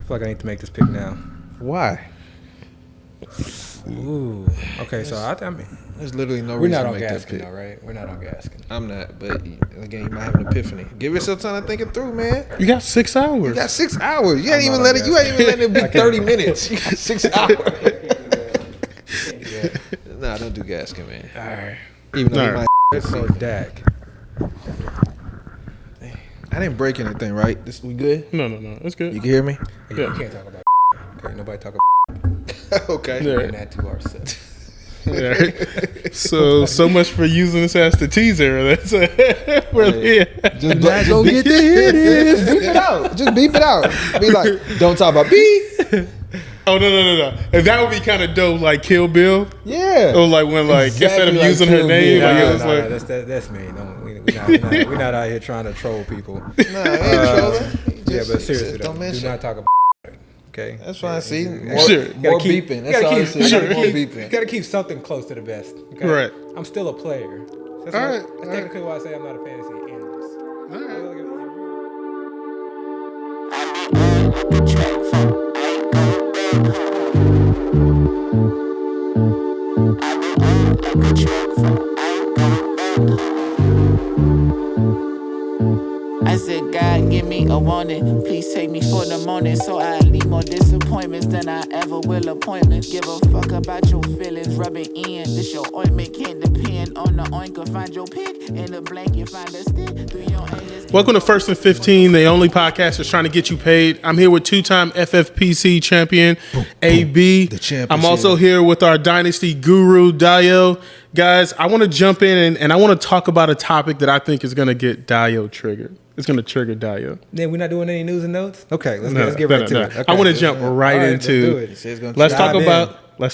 feel like I need to make this pick now. Why? Ooh. Okay, so I mean, there's literally no we're reason not to on make this Gaskin pick. though, right? We're not on Gaskin. I'm not, but again, you might have an epiphany. Give yourself time to think it through, man. You got 6 hours. You got 6 hours. You ain't I'm even not let on it. You ain't even letting it be I can't. 30 minutes. You got 6 hours. Nah, don't do Gaskin, man. All right. Even though All he right. might. Let's go Dak. I didn't break anything, right? We good? No. It's good. You can hear me? Yeah. We can't talk about okay, nobody talk about Okay. doing that to ourselves. Yeah. So much for using this as the teaser. That's really Just go get the hit is. Beep it out. Just beep it out. Be like, don't talk about beep. Oh no. And that would be kind of dope, like Kill Bill. Yeah. Or like when Exactly instead of like using her Kill name, Bill. like it was No, like that's me. No, we're not out here trying to troll people. Nah, I ain't trolling. Yeah, but seriously, though, don't do mention. not talk about okay? That's fine. See, more, Sure. more beeping. That's all I said. More You beeping. gotta keep something close to the best. Okay? Right. I'm still a player. That's All why- right, That's all technically why I say I'm not a fantasy analyst. All right. I said, God, give me a warning. Please take me for the morning, so I leave more disappointments than I ever will appointments. Give a fuck about your feelings, rub it in. This your ointment can't depend on the oinker. Find your pick in the blanket, find a stick through your anus. Welcome to First and 15, the only podcast that's trying to get you paid. I'm here with two-time FFPC champion, AB. The champ I'm is also here. here with our dynasty guru, Dayo. Guys, I want to jump in and I want to talk about a topic that I think is going to get Dayo triggered. It's going to trigger Dayo. Then we're not doing any news and notes. Okay, let's get right to it. Okay. I want to jump right All right, into. let's do it. Let's Dive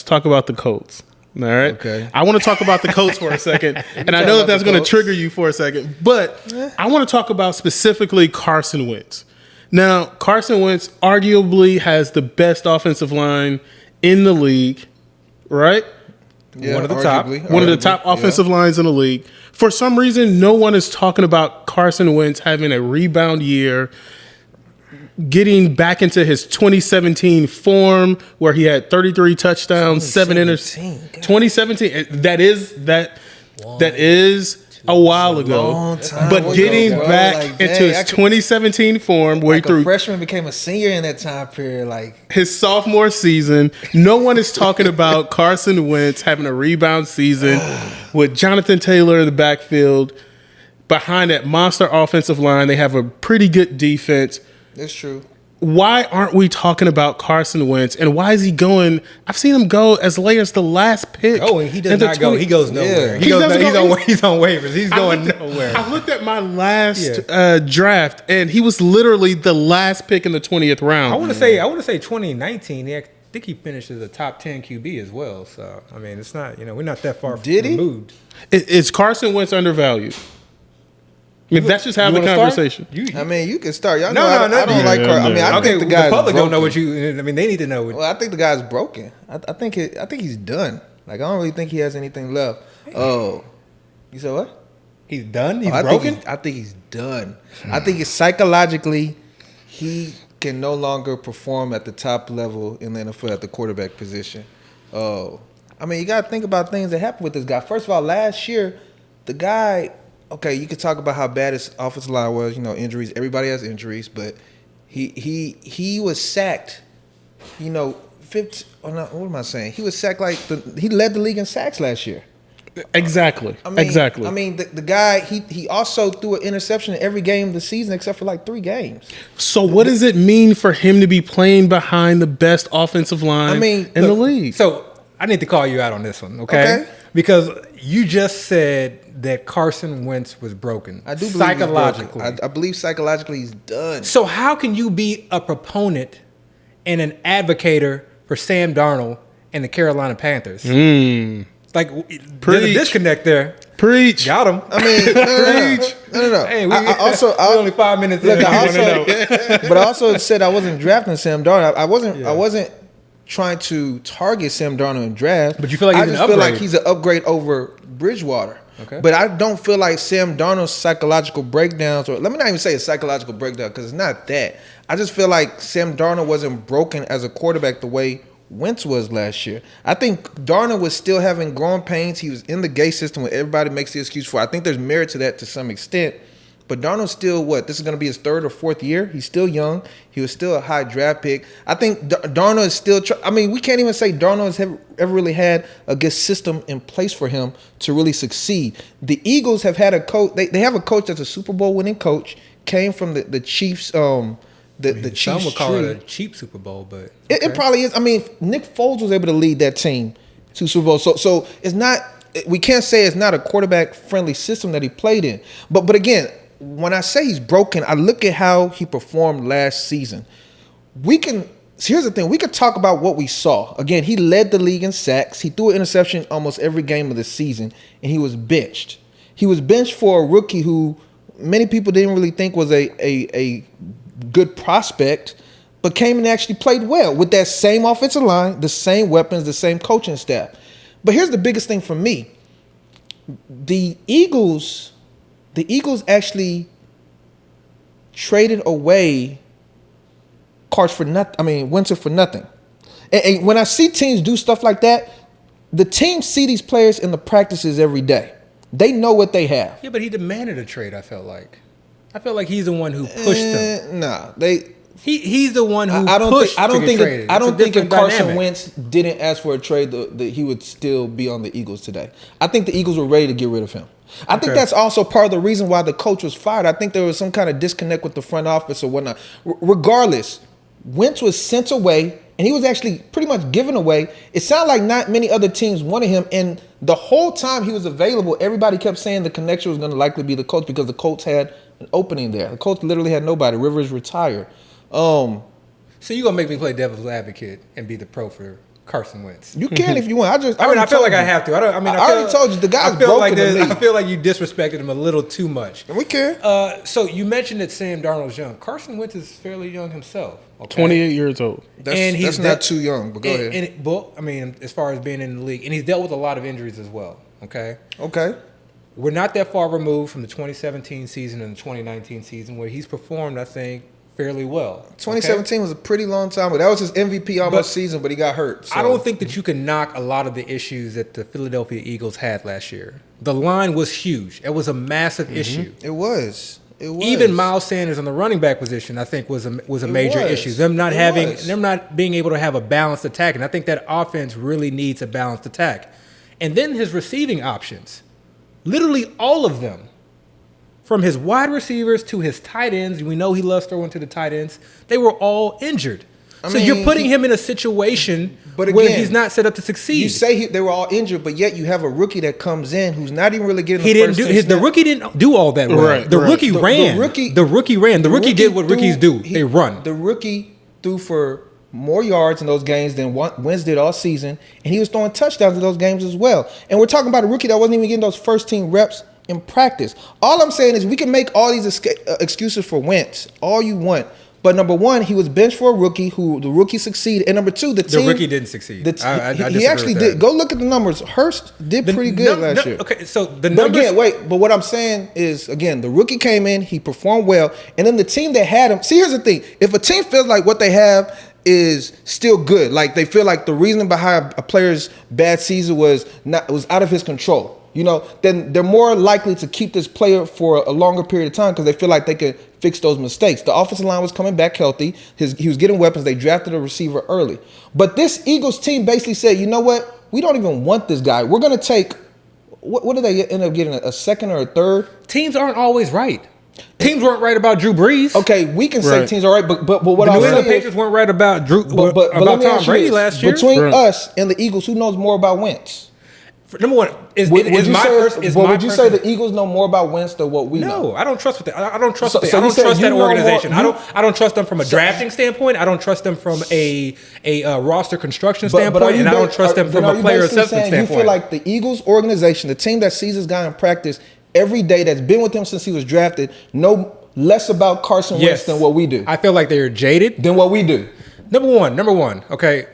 talk about the Colts. All right. Okay. I want to talk about the Colts for a second, and I know that that's going to trigger you for a second, but I want to talk about specifically Carson Wentz. Now, Carson Wentz arguably has the best offensive line in the league, right? Yeah, One of the top. One of the top offensive lines in the league. For some reason, no one is talking about Carson Wentz having a rebound year, getting back into his 2017 form where he had 33 touchdowns, 7 interceptions. 2017. That is a while ago. long time But ago, getting bro. back Like, into dang, his I could- 2017 form where Like he threw a freshman became a senior in that time period. Like, his sophomore season. No one is talking about Carson Wentz having a rebound season with Jonathan Taylor in the backfield. Behind that monster offensive line, they have a pretty good defense. it's true. Why aren't we talking about Carson Wentz? And why is he going? I've seen him go as late as the last pick. Oh, and he does in the not go. He goes nowhere. Yeah. He He goes. doesn't He's go- on. He's on waivers. He's going I nowhere. looked at my last draft, and he was literally the last pick in the 20th round. I want to say 2019. I think he finished as a top 10 QB as well. So I mean, it's not. We're not that far Did he? removed. Is Carson Wentz undervalued? I mean, that's just have the You wanna start? conversation. I mean, you can start. Y'all know No, I no, don't no. like Carson. I mean, I Okay, think the guy's public broken. don't know what you. I mean, they need to know. Well, I think the guy's broken. I think he's done. Like, I don't really think he has anything left. Oh, you said what? He's done. He's I broken. think he's done. I think it's psychologically he can no longer perform at the top level in the NFL at the quarterback position. Oh, I mean, you got to think about things that happened with this guy. First of all, last year, the guy. Okay, you could talk about how bad his offensive line was. Injuries. Everybody has injuries, but he was sacked. 50. Oh no, what am I saying? He was sacked he led the league in sacks last year. Exactly. Exactly. I mean, the guy, he also threw an interception in every game of the season except for like 3 games. So what does it mean for him to be playing behind the best offensive line in the league? So I need to call you out on this one, okay? Because you just said that Carson Wentz was broken. I do believe psychologically. He's broken. I believe psychologically he's done. So how can you be a proponent and an advocator for Sam Darnold and the Carolina Panthers? Like, there's a disconnect there. Preach. Got him. I mean, no. Hey, I we're only 5 minutes in. Look, I but I also said I wasn't drafting Sam Darnold. I wasn't trying to target Sam Darnold in draft. But you feel like he's I an just feel like upgrade. he's an upgrade over Bridgewater. Okay. But I don't feel like Sam Darnold's psychological breakdowns, or let me not even say a psychological breakdown because it's not that. I just feel like Sam Darnold wasn't broken as a quarterback the way Wentz was last year. I think Darnold was still having growing pains. He was in the gay system where everybody makes the excuse for. I think there's merit to that to some extent. But Darnold's still this is going to be his third or fourth year. He's still young. He was still a high draft pick. I think Darnold is still we can't even say Darnold has ever really had a good system in place for him to really succeed. The Eagles have had a coach. They have a coach that's a Super Bowl winning coach. Came from the Chiefs. The Chiefs. Some would call it a cheap Super Bowl, but okay. It probably is. I mean, Nick Foles was able to lead that team to Super Bowl. So it's not. We can't say it's not a quarterback friendly system that he played in. But again, when I say he's broken, I look at how he performed last season. Here's the thing. We could talk about what we saw. Again, he led the league in sacks. He threw an interception almost every game of the season, and he was benched. He was benched for a rookie who many people didn't really think was a good prospect, but came and actually played well with that same offensive line, the same weapons, the same coaching staff. But here's the biggest thing for me. The Eagles actually traded away Wentz for nothing. And when I see teams do stuff like that, the teams see these players in the practices every day. They know what they have. Yeah, but he demanded a trade, I felt like he's the one who pushed them. He's the one who pushed to get traded. I don't think if Carson Wentz didn't ask for a trade, that he would still be on the Eagles today. I think the Eagles were ready to get rid of him. I think that's also part of the reason why the coach was fired. I think there was some kind of disconnect with the front office or whatnot. Regardless, Wentz was sent away, and he was actually pretty much given away. It sounded like not many other teams wanted him, and the whole time he was available, everybody kept saying the connection was going to likely be the Colts because the Colts had an opening there. The Colts literally had nobody. Rivers retired. So you're going to make me play devil's advocate and be the pro for Carson Wentz? You can if you want. I feel like I have to. I already told you the guy's broken to me. I feel like you disrespected him a little too much. We can. So you mentioned that Sam Darnold's young. Carson Wentz is fairly young himself. Okay? 28 years old. That's not too young, but go ahead. As far as being in the league, and he's dealt with a lot of injuries as well. Okay. We're not that far removed from the 2017 season and the 2019 season where he's performed, I think, fairly well. 2017 was a pretty long time ago. That was his MVP season, but he got hurt. So. I don't think that you can knock a lot of the issues that the Philadelphia Eagles had last year. The line was huge. It was a massive issue. It was. Even Miles Sanders on the running back position, I think, was a major issue. Them not being able to have a balanced attack, and I think that offense really needs a balanced attack. And then his receiving options, literally all of them, from his wide receivers to his tight ends, we know he loves throwing to the tight ends, they were all injured. So you're putting him in a situation where he's not set up to succeed. You say they were all injured, but yet you have a rookie that comes in who's not even really getting the rookie didn't do all that well. Right, the rookie ran. The rookie did what rookies do. They run. The rookie threw for more yards in those games than Wentz did all season, and he was throwing touchdowns in those games as well. And we're talking about a rookie that wasn't even getting those first team reps in practice. All I'm saying is we can make all these excuses for Wentz all you want, but number one, he was benched for a rookie who the rookie succeeded, and number two, the rookie didn't succeed. He actually did. Go look at the numbers. Hurst did pretty good last year. Okay, so the numbers. But what I'm saying is, again, the rookie came in, he performed well, and then the team that had him. See, here's the thing: if a team feels like what they have is still good, like they feel like the reason behind a player's bad season was out of his control, then they're more likely to keep this player for a longer period of time because they feel like they could fix those mistakes. The offensive line was coming back healthy. He was getting weapons. They drafted a receiver early. But this Eagles team basically said, you know what? We don't even want this guy. We're going to take, what did they end up getting, a second or a third? Teams aren't always right. Teams weren't right about Drew Brees. Okay, we can say teams are right, but what I'm saying is, the Patriots weren't right about Tom Brady last year. Between us and the Eagles, who knows more about Wentz? Number one, would you say the Eagles know more about Wentz than what we know? No, I don't trust what I don't trust. I don't trust that organization. I don't trust them from a drafting standpoint. I don't trust them from a roster construction standpoint, and I don't trust them from a player assessment standpoint. You feel like the Eagles organization, the team that sees this guy in practice every day, that's been with him since he was drafted, know less about Carson Wentz than what we do. I feel like they're jaded than what we do. Number one. Okay,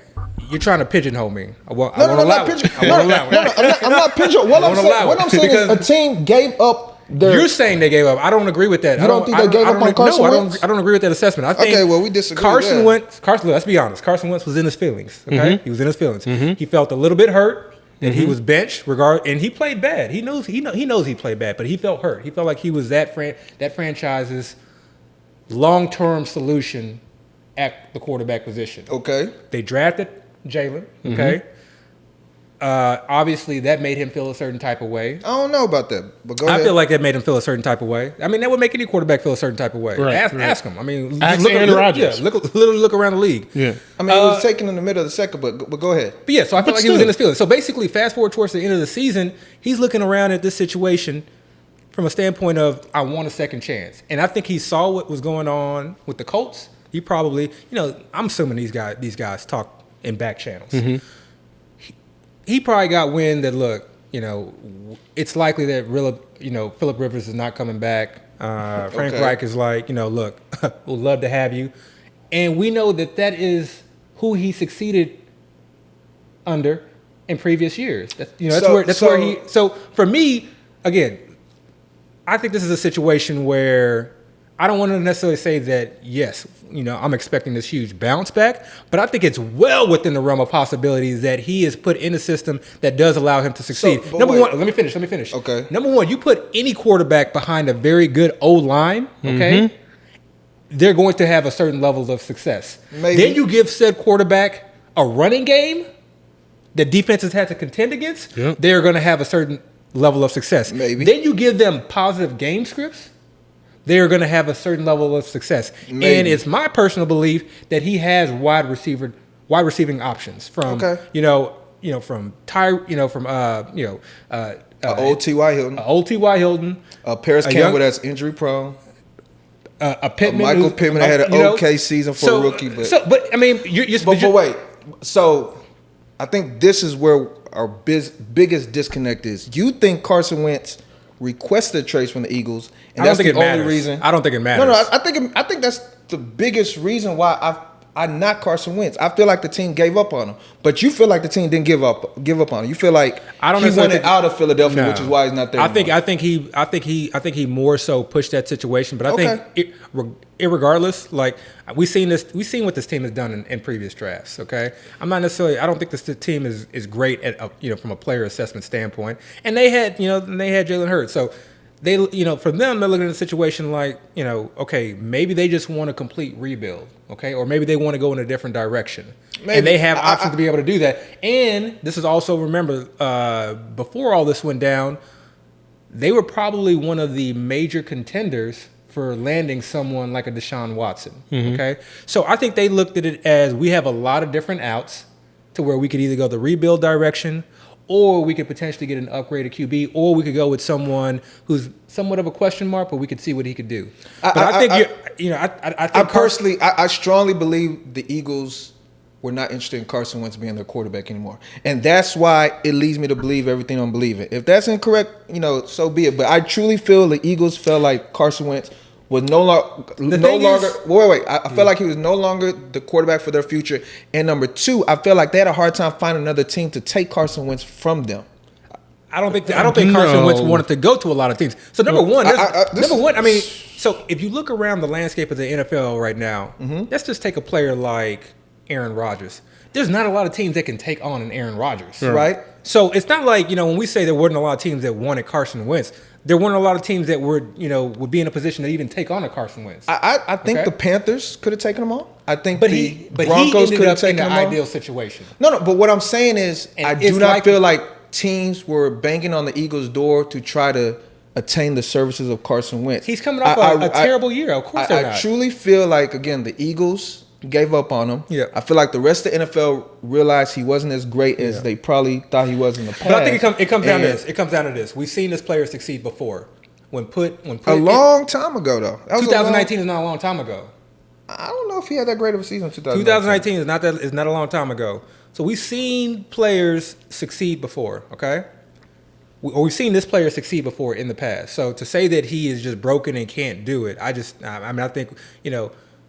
You're trying to pigeonhole me. I won't No, I'm allow not it. pigeonholing. I'm not pigeonholing. What I'm saying is a team gave up. You're saying they gave up. I don't agree with that. You don't think they gave up on Carson Wentz? I don't agree with that assessment. I think we disagree. Carson Wentz. Let's be honest. Carson Wentz was in his feelings. Okay, he was in his feelings. He felt a little bit hurt that he was benched. And he played bad. He knows he played bad, but he felt hurt. He felt like he was that franchise's long-term solution at the quarterback position. Okay, they drafted Jalen. Okay. Obviously, that made him feel a certain type of way. I don't know about that, but go ahead. I feel like that made him feel a certain type of way. I mean, that would make any quarterback feel a certain type of way. Right, ask him. I mean, ask Aaron Rodgers. Literally look around the league. Yeah. I mean, it was taken in the middle of the second, but go ahead. But yeah, so I feel like he was in his feelings. So basically, fast forward towards the end of the season, he's looking around at this situation from a standpoint of, I want a second chance. And I think he saw what was going on with the Colts. He probably, I'm assuming these guys talk in back channels. He probably got wind that, look, it's likely that Phillip Rivers is not coming back. Frank Reich is like, look, we'd love to have you. And we know that is who he succeeded under in previous years. So for me, again, I think this is a situation where I don't want to necessarily say that, yes, I'm expecting this huge bounce back, but I think it's well within the realm of possibilities that he is put in a system that does allow him to succeed. Number one, let me finish. Okay. Number one, you put any quarterback behind a very good O-line, okay, they're going to have a certain level of success. Maybe. Then you give said quarterback a running game that defenses had to contend against, they're going to have a certain level of success. Maybe. Then you give them positive game scripts, they're going to have a certain level of success. Maybe. And it's my personal belief that he has wide receiving options from from old T.Y. Hilton, Paris Campbell that's injury prone, a Pittman, Michael Pittman had an okay season for a rookie, but I mean, but wait, so I think this is where our biggest disconnect is. You think Carson Wentz requested trades from the Eagles, and that's the only reason? I don't think it matters. No, I think that's the biggest reason why I knock Carson Wentz. I feel like the team gave up on him, but you feel like the team didn't give up on him. You feel like he wanted out of Philadelphia, which is why he's not there. I think he more so pushed that situation. But I think irregardless, like we've seen what this team has done in previous drafts. Okay, I don't think this team is great at from a player assessment standpoint. And they had Jalen Hurts, so they for them they're looking at a situation like okay, maybe they just want a complete rebuild, okay, or maybe they want to go in a different direction, and they have options to be able to do that. And this is also, remember, before all this went down, they were probably one of the major contenders for landing someone like a Deshaun Watson. Okay, so I think they looked at it as, we have a lot of different outs to where we could either go the rebuild direction, or we could potentially get an upgraded QB, or we could go with someone who's somewhat of a question mark, but we could see what he could do. But I strongly believe the Eagles were not interested in Carson Wentz being their quarterback anymore, and that's why it leads me to believe everything I'm believing. If that's incorrect, so be it. But I truly feel the Eagles felt like Carson Wentz was no longer. I felt like he was no longer the quarterback for their future. And number two, I felt like they had a hard time finding another team to take Carson Wentz from them. I don't think Carson Wentz wanted to go to a lot of teams. So number one, so if you look around the landscape of the NFL right now, let's just take a player like Aaron Rodgers. There's not a lot of teams that can take on an Aaron Rodgers, right? So it's not like when we say there weren't a lot of teams that wanted Carson Wentz, there weren't a lot of teams that would would be in a position to even take on a Carson Wentz. I think the Panthers could have taken him on. I think the Broncos could have taken him on. Ideal situation. No, but what I'm saying is, I do not feel like teams were banging on the Eagles' door to try to attain the services of Carson Wentz. He's coming off a terrible year. Of course they're not. I truly feel like, again, the Eagles gave up on him. Yeah. I feel like the rest of the NFL realized he wasn't as great as they probably thought he was in the past. But I think it comes down to this. It comes down to this. We've seen this player succeed before. When put a long time ago, though. 2019 is not a long time ago. I don't know if he had that great of a season in 2019 is not a long time ago. So we've seen players succeed before, okay? We've seen this player succeed before in the past. So to say that he is just broken and can't do it, I think,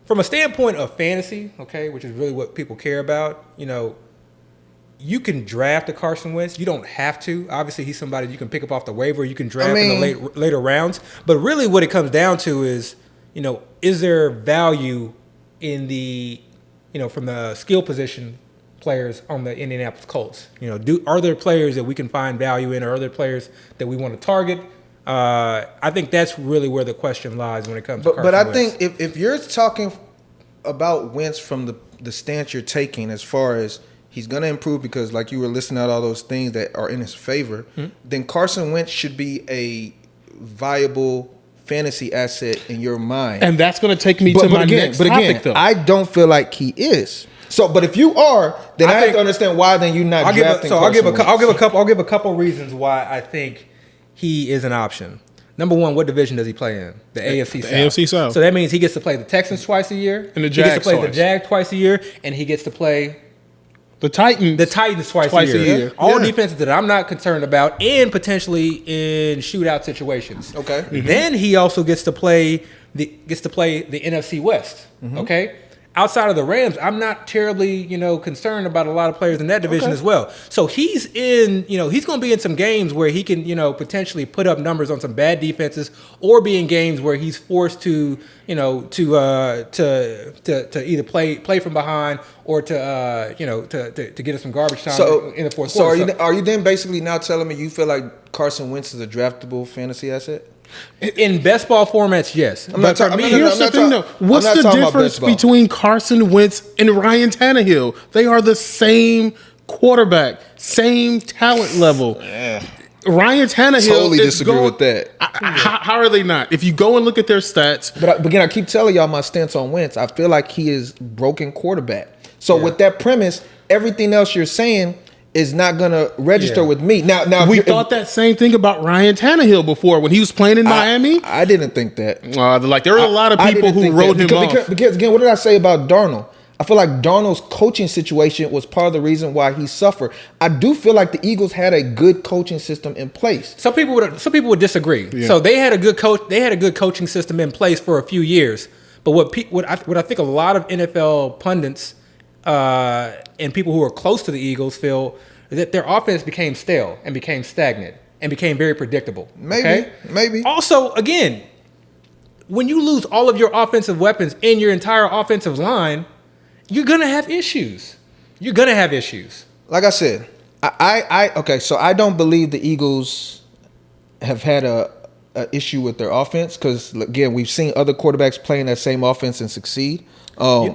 from a standpoint of fantasy, okay, which is really what people care about, you can draft a Carson Wentz. You don't have to. Obviously, he's somebody you can pick up off the waiver. You can draft in the later rounds. But really what it comes down to is, is there value in the, from the skill position players on the Indianapolis Colts? Are there players that we can find value in, or are there players that we want to target? I think that's really where the question lies when it comes to Carson Wentz. But I think if you're talking about Wentz from the stance you're taking as far as he's going to improve because, like you were listing out all those things that are in his favor, then Carson Wentz should be a viable fantasy asset in your mind. And that's going to take me to my next topic, though. I don't feel like he is. So, but if you are, then I have to understand why then you're not drafting Carson Wentz. I'll give a couple reasons why I think he is an option. Number one, what division does he play in? The AFC South. AFC South. So that means he gets to play the Texans twice a year. And the Jags he gets to play the Jags twice a year. And he gets to play the Titans twice a year. All defenses that I'm not concerned about, and potentially in shootout situations. Okay. Mm-hmm. Then he also gets to play the NFC West. Mm-hmm. Okay. Outside of the Rams, I'm not terribly, concerned about a lot of players in that division as well. So he's in, he's going to be in some games where he can, potentially put up numbers on some bad defenses, or be in games where he's forced to, to either play from behind, or to get us some garbage time in the fourth quarter. So are you then basically now telling me you feel like Carson Wentz is a draftable fantasy asset? In best ball formats, yes. Here's the thing, though. What's the difference between Carson Wentz and Ryan Tannehill? They are the same quarterback, same talent level. Yeah. Ryan Tannehill totally disagree with that. How are they not? If you go and look at their stats. But again, I keep telling y'all my stance on Wentz. I feel like he is broken quarterback. So with that premise, everything else you're saying is not going to register with me. Now we thought that same thing about Ryan Tannehill before when he was playing in Miami. I didn't think that. There were a lot of people who wrote him off. Because again, what did I say about Darnold? I feel like Darnold's coaching situation was part of the reason why he suffered. I do feel like the Eagles had a good coaching system in place. Some people would disagree. Yeah. So they had a good coach. They had a good coaching system in place for a few years. But what I think a lot of NFL pundits and people who are close to the Eagles feel that their offense became stale and became stagnant and became very predictable. Maybe. Also, again, when you lose all of your offensive weapons in your entire offensive line, you're gonna have issues. Like I said, so I don't believe the Eagles have had a issue with their offense because again, we've seen other quarterbacks playing that same offense and succeed. But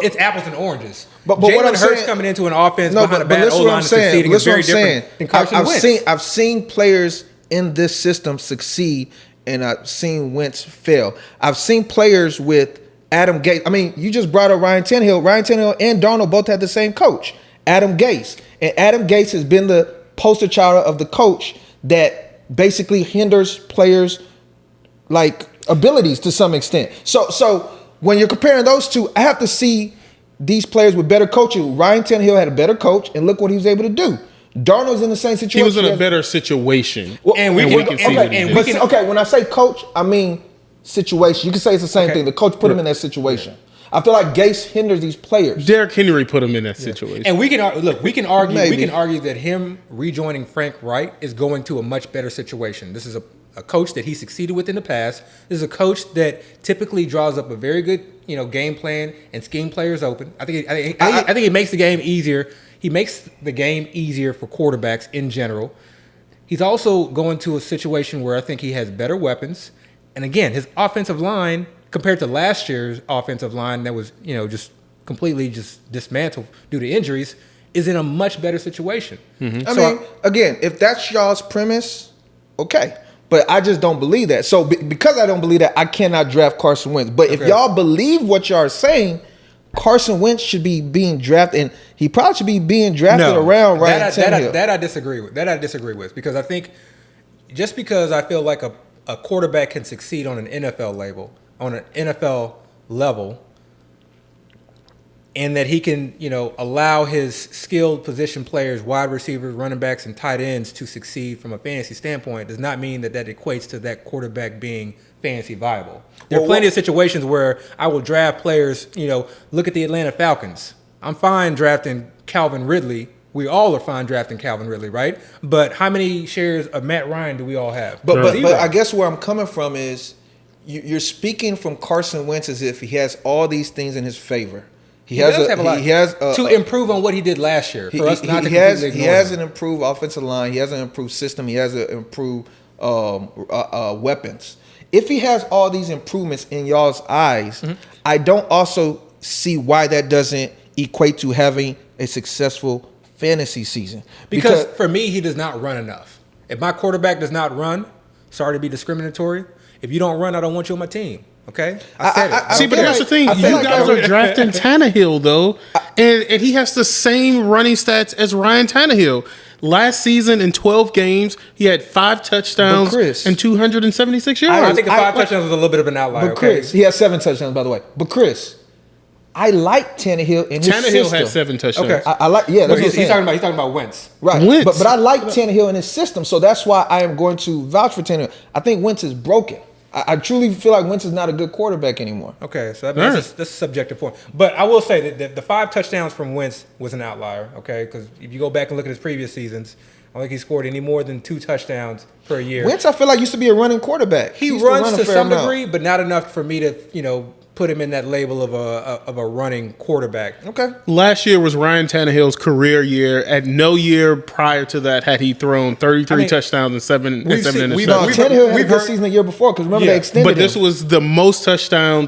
it's apples and oranges. But Jalen Hurts coming into an offense behind a bad O-line and succeeding is very different than Carson Wentz. I've seen players in this system succeed, and I've seen Wentz fail. I've seen players with Adam Gase. I mean, you just brought up Ryan Tannehill. Ryan Tannehill and Darnold both had the same coach, Adam Gase. And Adam Gase has been the poster child of the coach that basically hinders players' abilities to some extent. So when you're comparing those two, I have to see these players with better coaching. Ryan Tannehill had a better coach, and look what he was able to do. Darnold's in the same situation. He was in a better situation. When I say coach, I mean situation. You can say it's the same thing. The coach put him in that situation. Yeah. I feel like Gase hinders these players. Derrick Henry put him in that situation. And we can argue that him rejoining Frank Wright is going to a much better situation. This is a coach that he succeeded with in the past. This is a coach that typically draws up a very good, game plan and scheme players open. I think it makes the game easier. He makes the game easier for quarterbacks in general. He's also going to a situation where I think he has better weapons. And again, his offensive line compared to last year's offensive line that was, just completely just dismantled due to injuries is in a much better situation. Mm-hmm. Again, if that's y'all's premise, okay. But I just don't believe that. So because I don't believe that, I cannot draft Carson Wentz. But if y'all believe what y'all are saying, Carson Wentz should be being drafted, and he probably should be being drafted around Ryan Tannehill. That I disagree with because I think just because I feel like a quarterback can succeed on an NFL level, and that he can, allow his skilled position players, wide receivers, running backs, and tight ends to succeed from a fantasy standpoint does not mean that equates to that quarterback being fantasy viable. There are plenty of situations where I will draft players, look at the Atlanta Falcons. I'm fine drafting Calvin Ridley. We all are fine drafting Calvin Ridley, right? But how many shares of Matt Ryan do we all have? But I guess where I'm coming from is you're speaking from Carson Wentz as if he has all these things in his favor. He has to improve on what he did last year. For us not to he has an improved offensive line. He has an improved system. He has an improved weapons. If he has all these improvements in y'all's eyes, I don't also see why that doesn't equate to having a successful fantasy season. Because for me, he does not run enough. If my quarterback does not run, sorry to be discriminatory, if you don't run, I don't want you on my team. Okay? I said it. See, but here's the thing. You guys are drafting Tannehill, though, and he has the same running stats as Ryan Tannehill. Last season, in 12 games, he had 5 touchdowns and 276 yards. I think the 5 touchdowns was a little bit of an outlier. But Chris, he has 7 touchdowns, by the way. But Chris, I like Tannehill in his system. Tannehill had 7 touchdowns. Okay. I like, yeah, that's what he's talking about Wentz. Right. Wentz. But I like Tannehill in his system, so that's why I am going to vouch for Tannehill. I think Wentz is broken. I truly feel like Wentz is not a good quarterback anymore. Okay, so that's a subjective point. But I will say that the 5 touchdowns from Wentz was an outlier, okay? Because if you go back and look at his previous seasons, I don't think he scored any more than 2 touchdowns per year. Wentz, I feel like, used to be a running quarterback. He runs to some degree, but not enough for me to, put him in that label of a running quarterback. Okay. Last year was Ryan Tannehill's career year. At no year prior to that had he thrown 33 touchdowns and 7 interceptions. Tannehill had a good season the year before because remember they extended But this was the most touchdown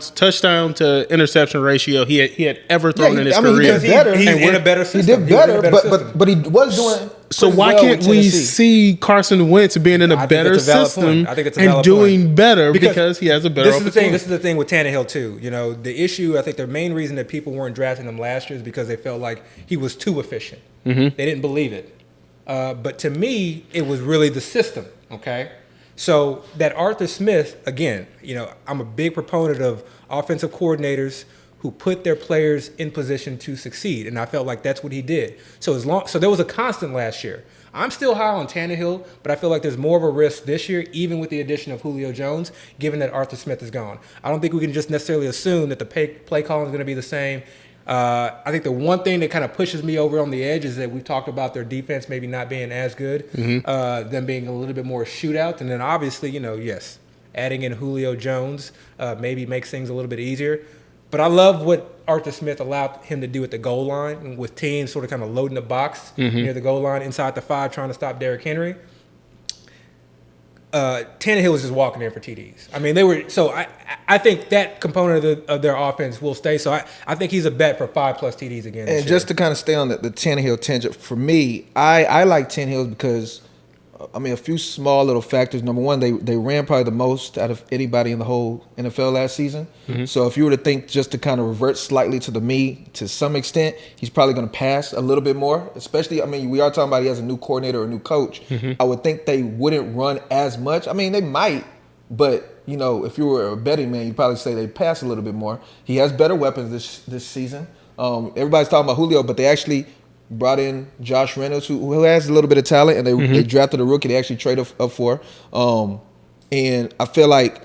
to interception ratio he had ever thrown in his career. He did better. He's in a better system. He did better, but he was doing. So why can't we see Carson Wentz being in a better system and doing better because he has a better offensive line? This is the thing with Tannehill too. The issue, I think the main reason that people weren't drafting him last year is because they felt like he was too efficient. They didn't believe it. But to me, it was really the system, okay? So that Arthur Smith, again, I'm a big proponent of offensive coordinators who put their players in position to succeed, and I felt like that's what he did. So there was a constant last year. I'm still high on Tannehill, but I feel like there's more of a risk this year, even with the addition of Julio Jones, given that Arthur Smith is gone. I don't think we can just necessarily assume that the play calling is going to be the same. I think the one thing that kind of pushes me over on the edge is that we've talked about their defense maybe not being as good, them being a little bit more shootout, and then obviously, yes, adding in Julio Jones maybe makes things a little bit easier. But I love what Arthur Smith allowed him to do at the goal line with teams sort of kind of loading the box near the goal line inside the 5 trying to stop Derrick Henry. Tannehill was just walking in for TDs. I mean, they were. So I think that component of their offense will stay. So I think he's a bet for 5+ TDs again. And just to kind of stay on the Tannehill tangent, for me, I like Tannehill because, a few small little factors. Number one, they ran probably the most out of anybody in the whole NFL last season. So if you were to think just to kind of revert slightly to some extent, he's probably going to pass a little bit more. Especially, we are talking about he has a new coordinator or a new coach. I would think they wouldn't run as much. They might, but if you were a betting man, you'd probably say they pass a little bit more. He has better weapons this season. Everybody's talking about Julio, but they actually brought in Josh Reynolds, who has a little bit of talent, and they drafted a rookie they actually traded up for. And I feel like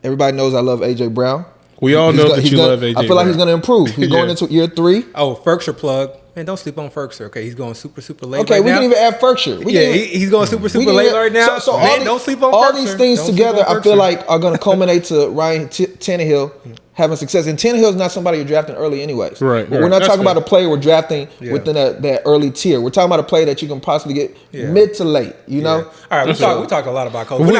everybody knows I love A.J. Brown. We all know that you love A.J. I feel like he's going to improve. He's going into year 3. Oh, Ferkser plug. Man, don't sleep on Ferkser, okay? He's going super late okay, right we now. can even add Ferkser. He's going super late right now. So man, don't sleep on Ferkser. All these things together, I feel like, are going to culminate to Ryan Tannehill having success. And Tannehill's not somebody you're drafting early anyways. Right. We're not talking about a player we're drafting within that early tier. We're talking about a player that you can possibly get mid to late, All right, we talk a lot about Colts. We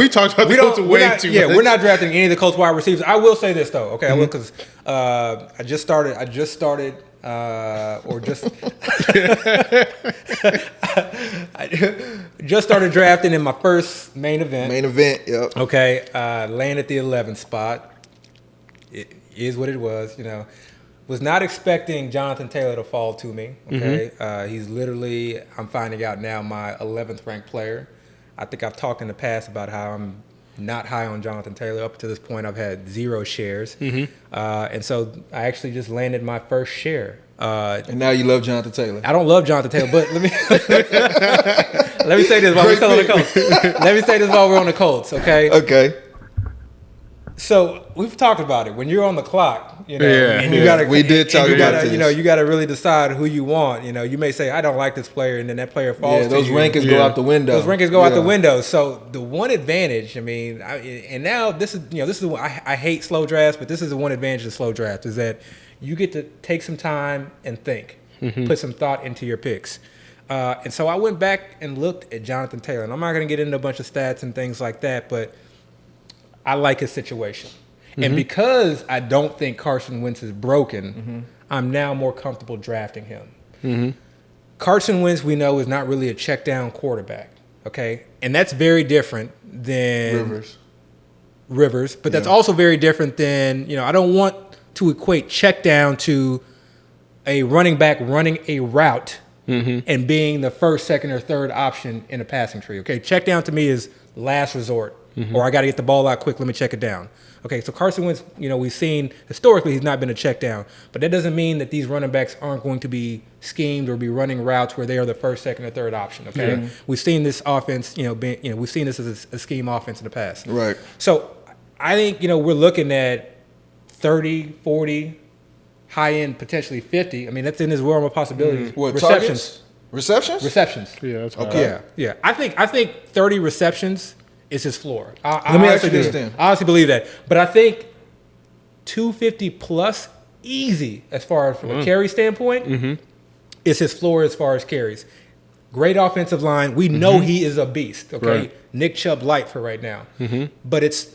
talked about the Colts way too much. Yeah, we're not drafting any of the Colts wide receivers. I will say this, though, okay? I will, because I just started drafting in my first main event. Yep. Okay, laying at the 11th spot. It is what it was, Was not expecting Jonathan Taylor to fall to me, okay? He's literally, I'm finding out now, my 11th ranked player. I think I've talked in the past about how I'm not high on Jonathan Taylor. Up to this point, I've had 0 shares. And so I actually just landed my first share. And now you love Jonathan Taylor. I don't love Jonathan Taylor, but let me say this while we're still on the Colts. Let me say this while we're on the Colts, okay? Okay. So we've talked about it. When you're on the clock, you know, Yeah. and you gotta, We did talk you about gotta, this. You know, you got to really decide who you want. You know, you may say, I don't like this player, and then that player falls. Yeah, those to you. rankings go out the window. Those rankings go out the window. So the one advantage, I mean, and now this is I hate slow drafts, but this is the one advantage of slow draft is that you get to take some time and think, put some thought into your picks. And so I went back and looked at Jonathan Taylor, and I'm not going to get into a bunch of stats and things like that, but I like his situation. And because I don't think Carson Wentz is broken, I'm now more comfortable drafting him. Carson Wentz, we know, is not really a check down quarterback, okay? And that's very different than Rivers, but that's also very different than, I don't want to equate check down to a running back running a route and being the first, second, or third option in a passing tree, okay? Check down to me is last resort, or I got to get the ball out quick, let me check it down. Okay, so Carson Wentz, we've seen historically he's not been a check down, but that doesn't mean that these running backs aren't going to be schemed or be running routes where they are the first, second, or third option. Okay, we've seen this offense, we've seen this as a scheme offense in the past. Right. So I think we're looking at 30, 40, high end potentially 50. I mean that's in his realm of possibilities. What Receptions. targets? Receptions? Yeah, that's Okay. Yeah. I think 30 receptions is his floor. Let me ask you this then. I honestly believe that. But I think 250 plus easy as far as from a carry standpoint is his floor as far as carries. Great offensive line. We know he is a beast. Okay, Right. Nick Chubb light for right now. But it's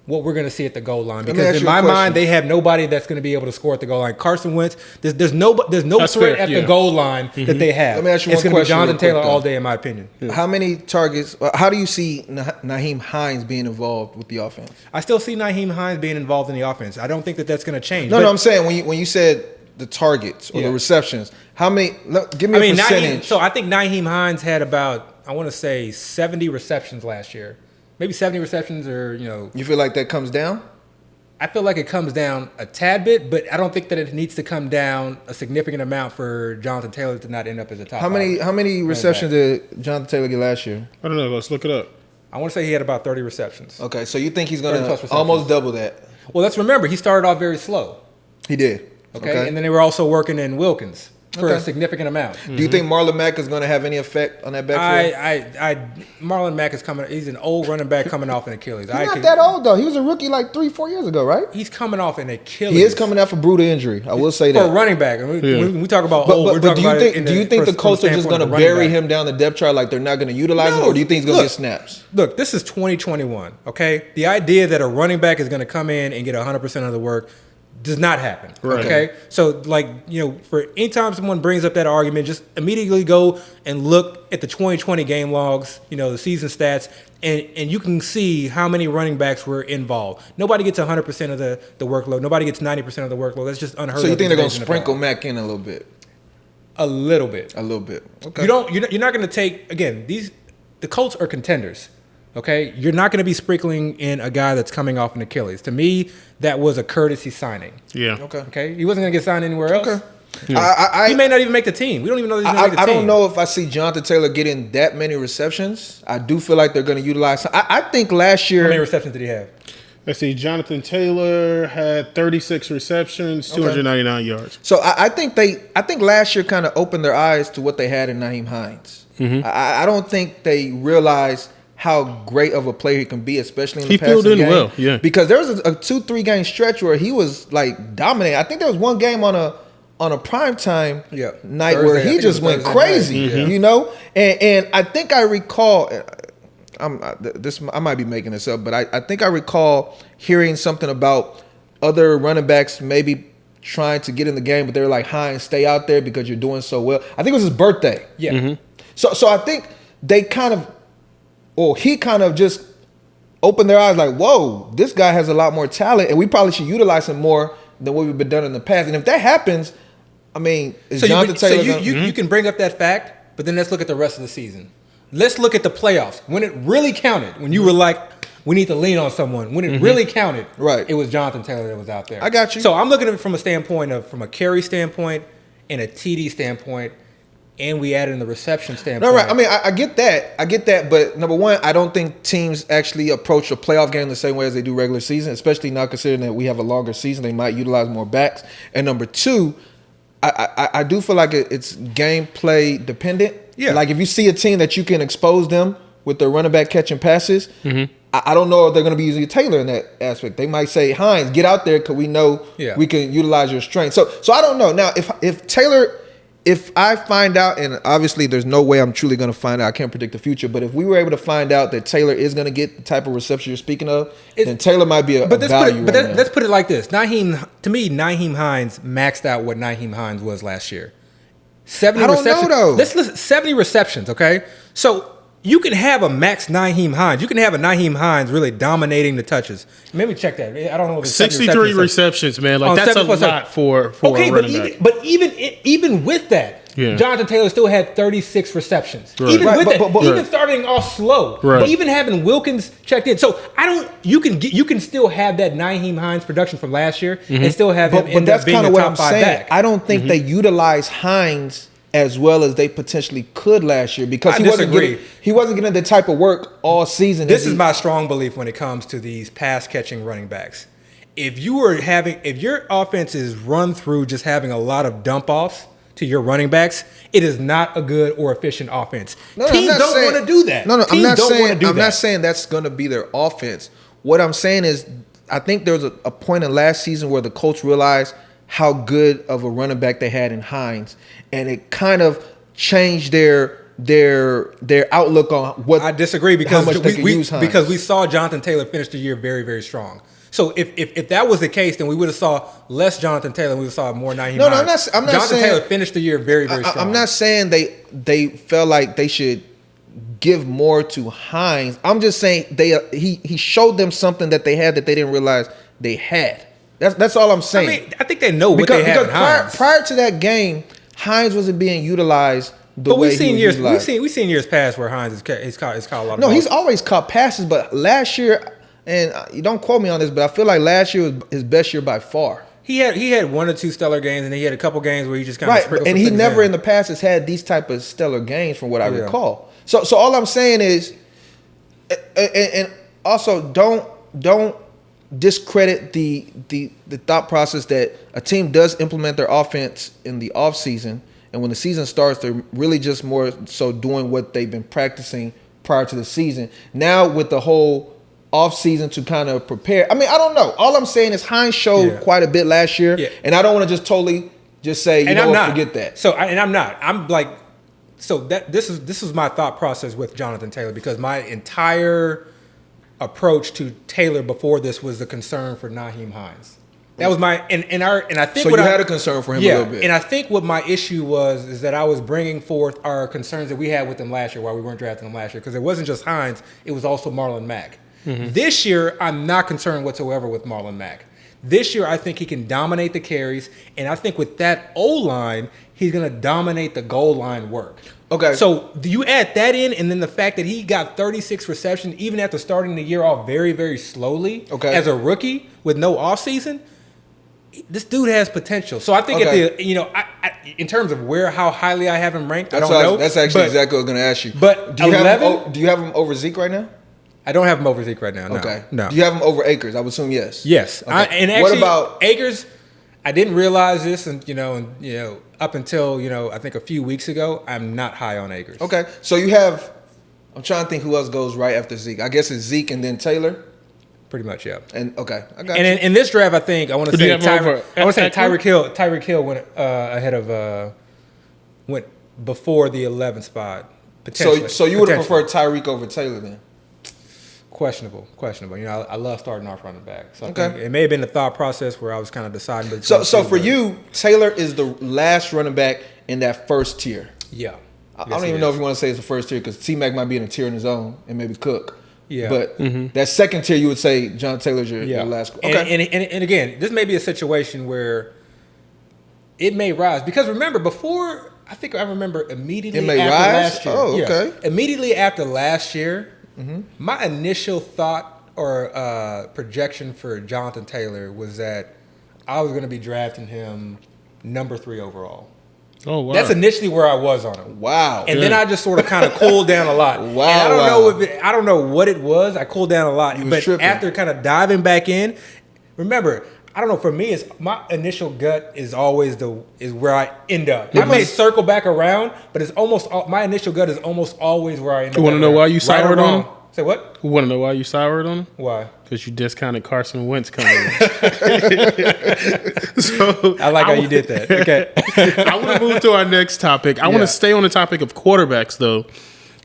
what we're going to see at the goal line me because ask in you a my question. mind they have nobody that's going to be able to score at the goal line. Carson Wentz, there's no That's threat fair, at yeah. the goal line that they have. Let me ask you it's one going to be question Jonathan real quick, Taylor though. all day, in my opinion. How many targets? How do you see Nyheim Hines being involved with the offense? I still see Nyheim Hines being involved in the offense. I don't think that that's going to change. No, But- I'm saying when you said the targets or the receptions, how many? Give me a percentage. I think Nyheim Hines had about, I want to say 70 receptions last year. Maybe 70 receptions or, You feel like that comes down? I feel like it comes down a tad bit, but I don't think that it needs to come down a significant amount for Jonathan Taylor to not end up as a top How many receptions did Jonathan Taylor get last year? I don't know. Let's look it up. I want to say he had about 30 receptions. Okay, so you think he's 30 going plus to receptions. almost double that? Well, let's remember, he started off very slow. He did. Okay. And then they were also working in Wilkins for a Okay. significant amount. Do you think Marlon Mack is going to have any effect on that backfield? Marlon Mack is coming. He's an old running back coming off an Achilles. He's not that old though. He was a rookie like 3-4 years ago, right? He's coming off an Achilles. He is coming off a brutal injury. I will say for that. a running back. When we talk about old, we're But talking do you about think it in do you think the from Colts are just standpoint going to of running bury back. him down the depth chart like they're not going to utilize him, No, or do you think he's going to look. get snaps? Look, this is 2021. Okay, the idea that a running back is going to come in and get 100% of the work does not happen. Right. Okay, so for anytime someone brings up that argument, just immediately go and look at the 2020 game logs, the season stats, and you can see how many running backs were involved. Nobody gets 100% of the workload. Nobody gets 90% of the workload. That's just unheard of. So you think they're going to in the sprinkle NFL. Mack in a little bit? A little bit. A little bit. Okay. You're not going to take, again, the Colts are contenders. Okay, you're not going to be sprinkling in a guy that's coming off an Achilles. To me, that was a courtesy signing. Yeah. Okay, he wasn't going to get signed anywhere else. Okay. He may not even make the team. We don't even know that he's going to make the team. I don't know if I see Jonathan Taylor getting that many receptions. I do feel like they're going to utilize. I think last year. How many receptions did he have? Let's see. Jonathan Taylor had 36 receptions, 299 yards. So I think last year kind of opened their eyes to what they had in Nyheim Hines. I don't think they realized how great of a player he can be, especially in the passing game. He filled in well, yeah. Because there was a 2-3 game stretch where he was like dominating. I think there was one game on a primetime night Thursday, where I he think just it was went Thursday crazy, night. And I think I recall. I might be making this up, but I think I recall hearing something about other running backs maybe trying to get in the game, but they were like, Hines, stay out there because you're doing so well. I think it was his birthday. Yeah. So I think they he kind of just opened their eyes like, whoa, this guy has a lot more talent, and we probably should utilize him more than what we've been done in the past. And if that happens, I mean, is Jonathan Taylor you can bring up that fact, but then let's look at the rest of the season. Let's look at the playoffs. When it really counted, when you were like, we need to lean on someone. When it really counted, Right. it was Jonathan Taylor that was out there. I got you. So I'm looking at it from a standpoint from a carry standpoint and a TD standpoint. and we added in the reception standpoint. No, right. I mean, I get that. But number one, I don't think teams actually approach a playoff game the same way as they do regular season, especially now considering that we have a longer season. They might utilize more backs. And number two, I do feel like it's gameplay dependent. Yeah. Like if you see a team that you can expose them with their running back catching passes, I don't know if they're going to be using Taylor in that aspect. They might say, Hines, get out there because we know we can utilize your strength. So I don't know. Now, if Taylor, if I find out, and obviously there's no way I'm truly going to find out, I can't predict the future, but if we were able to find out that Taylor is going to get the type of reception you're speaking of, then Taylor might be a value let's put it like this. Nyheim Hines maxed out what Nyheim Hines was last year. 70 I don't receptions. know, though. Let's listen, 70 receptions, okay? So you can have a max Nyheim Hines. You can have a Nyheim Hines really dominating the touches. Maybe check that. I don't know if it's 63 receptions, man. Like that's a lot for a running back. But even with that, Jonathan Taylor still had 36 receptions. Right. Even with that, but even starting off slow, right. even having Wilkins checked in. So you can still have that Nyheim Hines production from last year and still have him end up being a top 5 back. I don't think they utilize Hines as well as they potentially could last year because he wasn't getting the type of work all season. This is my strong belief when it comes to these pass catching running backs. If your offense is run through just having a lot of dump offs to your running backs, it is not a good or efficient offense. Teams don't want to do that. I'm not saying that's going to be their offense. What I'm saying is, I think there was a point in last season where the Colts realized how good of a running back they had in Hines, and it kind of changed their outlook on what. I disagree because how much they could use Hines. Because we saw Jonathan Taylor finish the year very, very strong. So if that was the case, then we would have saw less Jonathan Taylor and we would have saw more Nyheim Hines. I'm not Jonathan saying Taylor finished the year very, very strong. I'm not saying they felt like they should give more to Hines. I'm just saying he showed them something that they had that they didn't realize they had. That's all I'm saying. I mean, I think they know what they have in Hines. Prior to that game, Hines wasn't being utilized the way he was utilized. We've seen years past where Hines has caught a lot of No, balls. he's always caught passes, but last year, and you don't quote me on this, but I feel like last year was his best year by far. He had 1 or 2 stellar games, and then he had a couple games where he just kind of sprinkled. And he never in the past has had these type of stellar games, from what I recall. So all I'm saying is, and also don't discredit the thought process that a team does implement their offense in the offseason, and when the season starts, they're really just more so doing what they've been practicing prior to the season. Now with the whole offseason to kind of prepare. I mean, I don't know. All I'm saying is Hines showed quite a bit last year, and I don't want to just totally just say, forget that. I'm not. I'm like, so that this is my thought process with Jonathan Taylor, because my entire approach to Taylor before this was the concern for Nyheim Hines. That was my and I think so. You had a concern for him a little bit, and I think what my issue is that I was bringing forth our concerns that we had with him last year, why we weren't drafting him last year, because it wasn't just Hines, it was also Marlon Mack. This year, I'm not concerned whatsoever with Marlon Mack. This year, I think he can dominate the carries, and I think with that O-line, he's going to dominate the goal line work. Okay. So do you add that in, and then the fact that he got 36 receptions, even after starting the year off very, very slowly as a rookie with no offseason, this dude has potential. So I think in terms of how highly I have him ranked, I don't know. That's actually exactly what I was going to ask you. But do you have him over Zeke right now? I don't have him over Zeke right now. No. Okay. No. Do you have him over Akers? I would assume yes. Yes. Okay. And actually, what about Akers? I didn't realize this, and up until I think a few weeks ago, I'm not high on Akers. Okay. So you have. I'm trying to think who else goes right after Zeke. I guess it's Zeke and then Taylor. Pretty much, yeah. And okay, I got and you. in this draft, I think I want to say Tyreek Hill. Tyreek Hill went ahead of went before the 11th spot. Potentially. So you would have preferred Tyreek over Taylor then? Questionable. I love starting off running back. So I think it may have been the thought process where I was kind of deciding. But so for you, Taylor is the last running back in that first tier. Yeah. I don't even know if you want to say it's the first tier, because T-Mac might be in a tier in his own, and maybe Cook. Yeah. But that second tier, you would say John Taylor's your last. Okay. And again, this may be a situation where it may rise, because remember before, I think I remember immediately last year. Oh, okay. Immediately after last year, my initial thought or projection for Jonathan Taylor was that I was going to be drafting him number 3 overall. Oh, wow. That's initially where I was on him. Wow. And then I just sort of kind of cooled down a lot. Wow. And I don't know what it was. I cooled down a lot. But tripping. after kind of diving back in, remember, I don't know. For me, it's my initial gut is always where I end up. I may circle back around, but it's almost my initial gut is almost always where I end up. You want to know why you soured on him? Say what? You want to know why you soured on him? Why? Because you discounted Carson Wentz coming in. So I like how you did that. Okay. I want to move to our next topic. I want to stay on the topic of quarterbacks, though.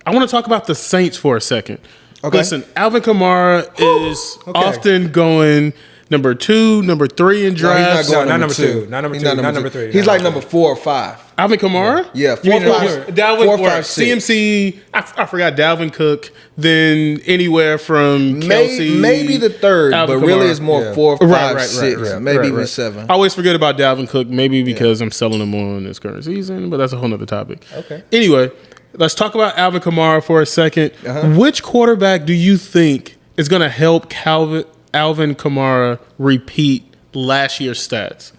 I want to talk about the Saints for a second. Okay. Listen, Alvin Kamara is often going number 2, number 3 in drafts. No, he's not number 2. Not number 2. Not number 3. He's like number 4 or 5. Alvin Kamara? Yeah, 4, 5, Dalvin, 4, 5, 6. CMC, I forgot Dalvin Cook, then anywhere from Kelsey. Maybe the 3rd, Alvin but really Kamara. it's more 4, 5, 6, maybe even right. 7. I always forget about Dalvin Cook, maybe because I'm selling him on this current season, but that's a whole nother topic. Okay. Anyway, let's talk about Alvin Kamara for a second. Which quarterback do you think is going to help Alvin Kamara repeat last year's stats?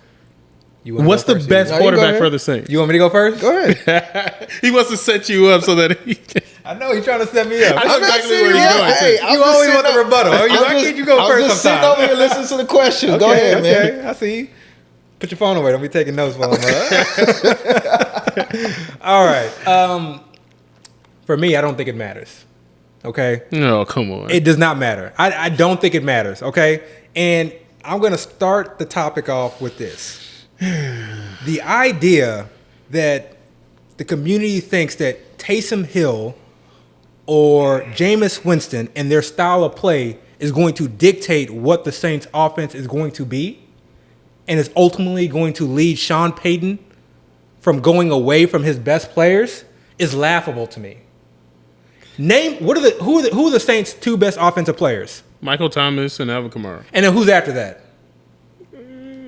What's the best quarterback for the Saints? You want me to go first? Go ahead. He wants to set you up so that he can. I know he's trying to set me up. I know exactly where he's going. Hey, You always want the rebuttal. Why can't you go first I'm just sometimes? sitting over here listening to the question. Go ahead, man. Okay, I see you. Put your phone away. Don't be taking notes while I'm All right. For me, I don't think it matters. Okay? No, come on. It does not matter. I don't think it matters. Okay? And I'm going to start the topic off with this. The idea that the community thinks that Taysom Hill or Jameis Winston and their style of play is going to dictate what the Saints offense is going to be and is ultimately going to lead Sean Payton from going away from his best players is laughable to me. Name who are the Saints' 2 best offensive players? Michael Thomas and Alvin Kamara. And then who's after that?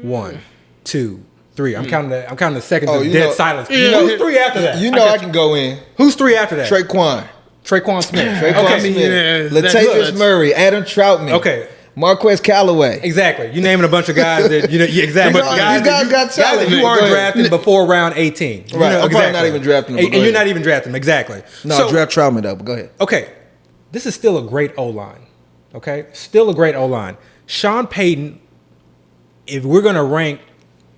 1, 2, 3. I'm counting the seconds of dead silence. Who's 3 after that? You know I can go in. Who's 3 after that? Traquan Smith. Smith. Latavius Murray. Adam Troutman. Okay. Marquez Callaway. Exactly. You naming a bunch of guys that exactly. These guys got talent. Guys that you aren't drafting before round 18. Right. I'm probably not even drafting them. And you're not even drafting them. Exactly. No, draft Troutman though. But go ahead. Okay. This is still a great O-line. Okay? Still a great O-line. Sean Payton, if we're going to rank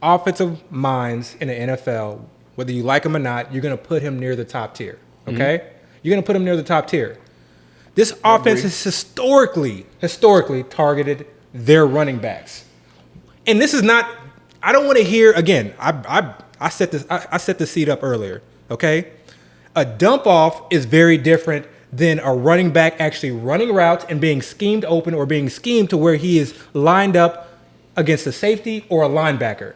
offensive minds in the NFL, whether you like him or not, you're going to put him near the top tier. Okay? You're going to put him near the top tier. This offense has historically targeted their running backs. And this is not, I don't want to hear, again, I set the seat up earlier, okay? A dump off is very different than a running back actually running routes and being schemed open or being schemed to where he is lined up against a safety or a linebacker.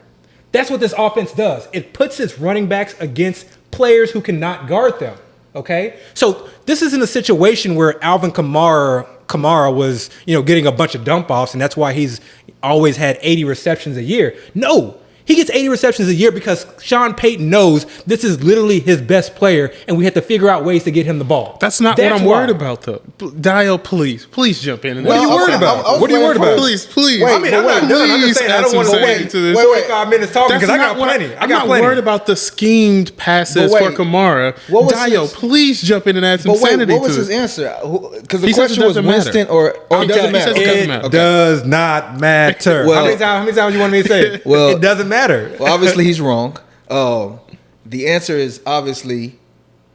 That's what this offense does. It puts its running backs against players who cannot guard them. Okay, so this isn't a situation where Alvin Kamara was, getting a bunch of dump offs, and that's why he's always had 80 receptions a year. No, he gets 80 receptions a year because Sean Payton knows this is literally his best player, and we have to figure out ways to get him the ball. That's not what I'm worried about, though. Dayo, please jump in. What are you worried about? What are you worried about? Please. I mean, I'm not done. I'm just saying I don't want to wait 45 minutes talking because I got plenty. I'm not worried about the schemed passes for Kamara. Dayo, please jump in and add some sanity to What was his answer? Because the question was Winston or it doesn't matter. It does not matter. How many times you want me to say it? Well, it doesn't matter. Well, obviously he's wrong. The answer is obviously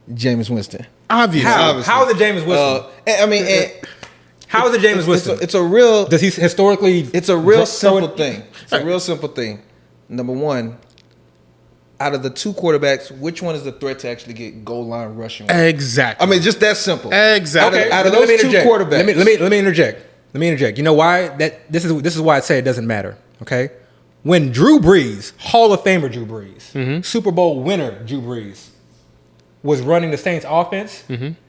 Jameis Winston. Obviously. How is it Jameis Winston? How is it Jameis Winston? It's a real. Does he historically? It's a real simple thing. It's a real simple thing. Number one, out of the 2 quarterbacks, which one is the threat to actually get goal line rushing? Exactly. I mean, just that simple. Exactly. Out of those 2 quarterbacks. Let me interject. You know why? This is why I say it doesn't matter. Okay. When Drew Brees, Hall of Famer Drew Brees, Super Bowl winner Drew Brees, was running the Saints offense,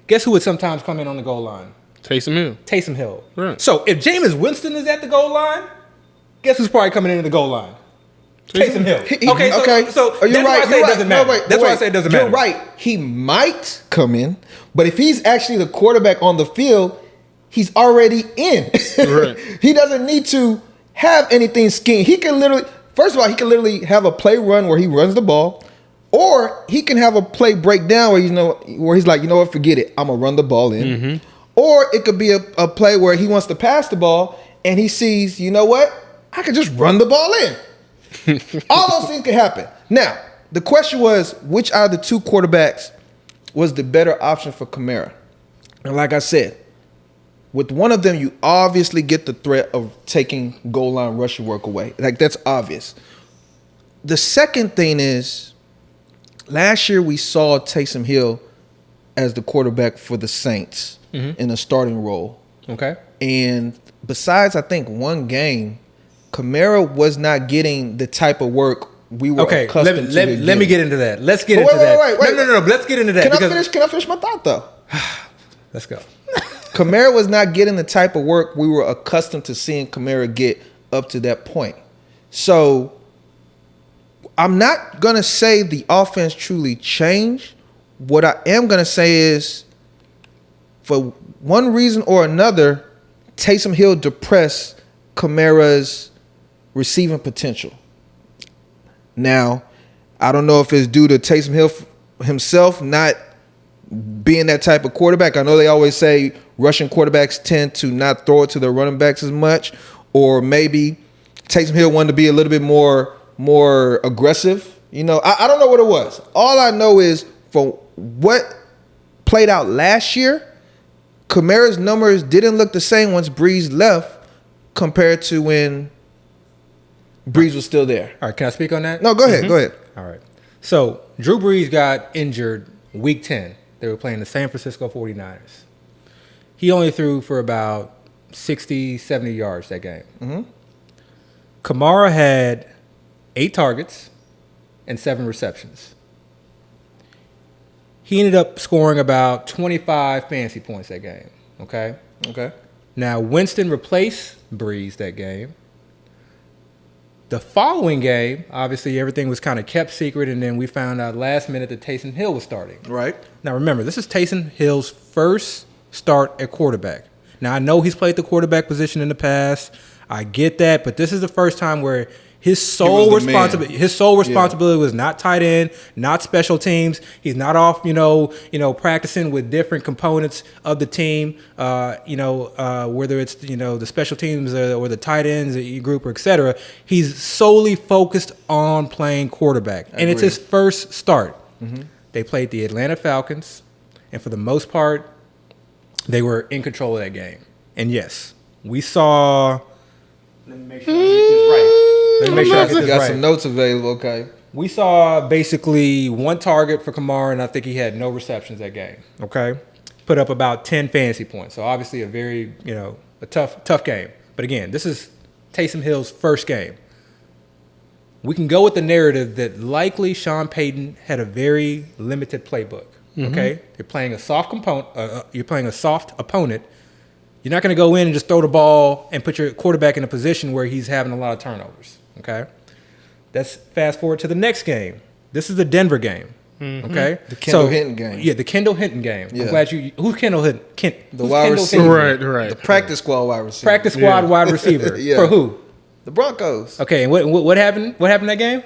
guess who would sometimes come in on the goal line? Taysom Hill. Right. So if Jameis Winston is at the goal line, guess who's probably coming into the goal line? Taysom Hill. So that's why I say it doesn't matter. That's why I say it doesn't matter. You're right. He might come in, but if he's actually the quarterback on the field, he's already in. Right. He doesn't need to have anything schemed. He can literally, first of all, have a play run where he runs the ball, Or he can have a play breakdown where he's like, you know what, forget it. I'm gonna run the ball in. Mm-hmm. Or it could be a play where he wants to pass the ball and he sees, you know what, I can just run the ball in. All those things can happen. Now, the question was, which out of the two quarterbacks was the better option for Kamara? And like I said, with one of them, you obviously get the threat of taking goal line rushing work away. Like, that's obvious. The second thing is, last year we saw Taysom Hill as the quarterback for the Saints in a starting role. Okay. And besides, I think, one game, Kamara was not getting the type of work we were accustomed to. Let me get into that. Let's get into that. Wait. No. Let's get into that. Can I finish my thought, though? Let's go. Kamara was not getting the type of work we were accustomed to seeing Kamara get up to that point. So I'm not going to say the offense truly changed. What I am going to say is, for one reason or another, Taysom Hill depressed Kamara's receiving potential. Now, I don't know if it's due to Taysom Hill himself not being that type of quarterback. I know they always say Russian quarterbacks tend to not throw it to their running backs as much, or maybe Taysom Hill wanted to be a little bit more aggressive. You know, I don't know what it was. All I know is, for what played out last year, Kamara's numbers didn't look the same once Breeze left compared to when Breeze was still there. All right, can I speak on that? No, go ahead. Go ahead. All right. So Drew Brees got injured week 10. They were playing the San Francisco 49ers. He only threw for about 60, 70 yards that game. Mm-hmm. Kamara had 8 targets and 7 receptions. He ended up scoring about 25 fantasy points that game. Okay? Okay. Now, Winston replaced Breeze that game. The following game, obviously, everything was kind of kept secret, and then we found out last minute that Taysom Hill was starting. Right. Now, remember, this is Taysom Hill's first start at quarterback. Now, I know he's played the quarterback position in the past. I get that, but this is the first time where his sole responsibility was not tight end, not special teams. He's not off, practicing with different components of the team. Whether it's the special teams or the tight ends group or et cetera. He's solely focused on playing quarterback, and it's his first start. Mm-hmm. They played the Atlanta Falcons, and for the most part, they were in control of that game. And yes, we saw. Let me make sure I get this right. Got some notes available, okay. We saw basically 1 target for Kamara, and I think he had no receptions that game, okay? Put up about 10 fantasy points. So obviously a very, a tough game. But again, this is Taysom Hill's first game. We can go with the narrative that likely Sean Payton had a very limited playbook, okay? You're playing a soft opponent. You're not going to go in and just throw the ball and put your quarterback in a position where he's having a lot of turnovers, okay? Let's fast forward to the next game. This is the Denver game, okay? The Kendall Hinton game. Yeah, the Kendall Hinton game. Yeah. I'm glad who's Kendall Hinton? The wide receiver. Right. The practice squad wide receiver. Practice squad wide receiver. Yeah. For who? The Broncos. Okay, and what happened? What happened that game?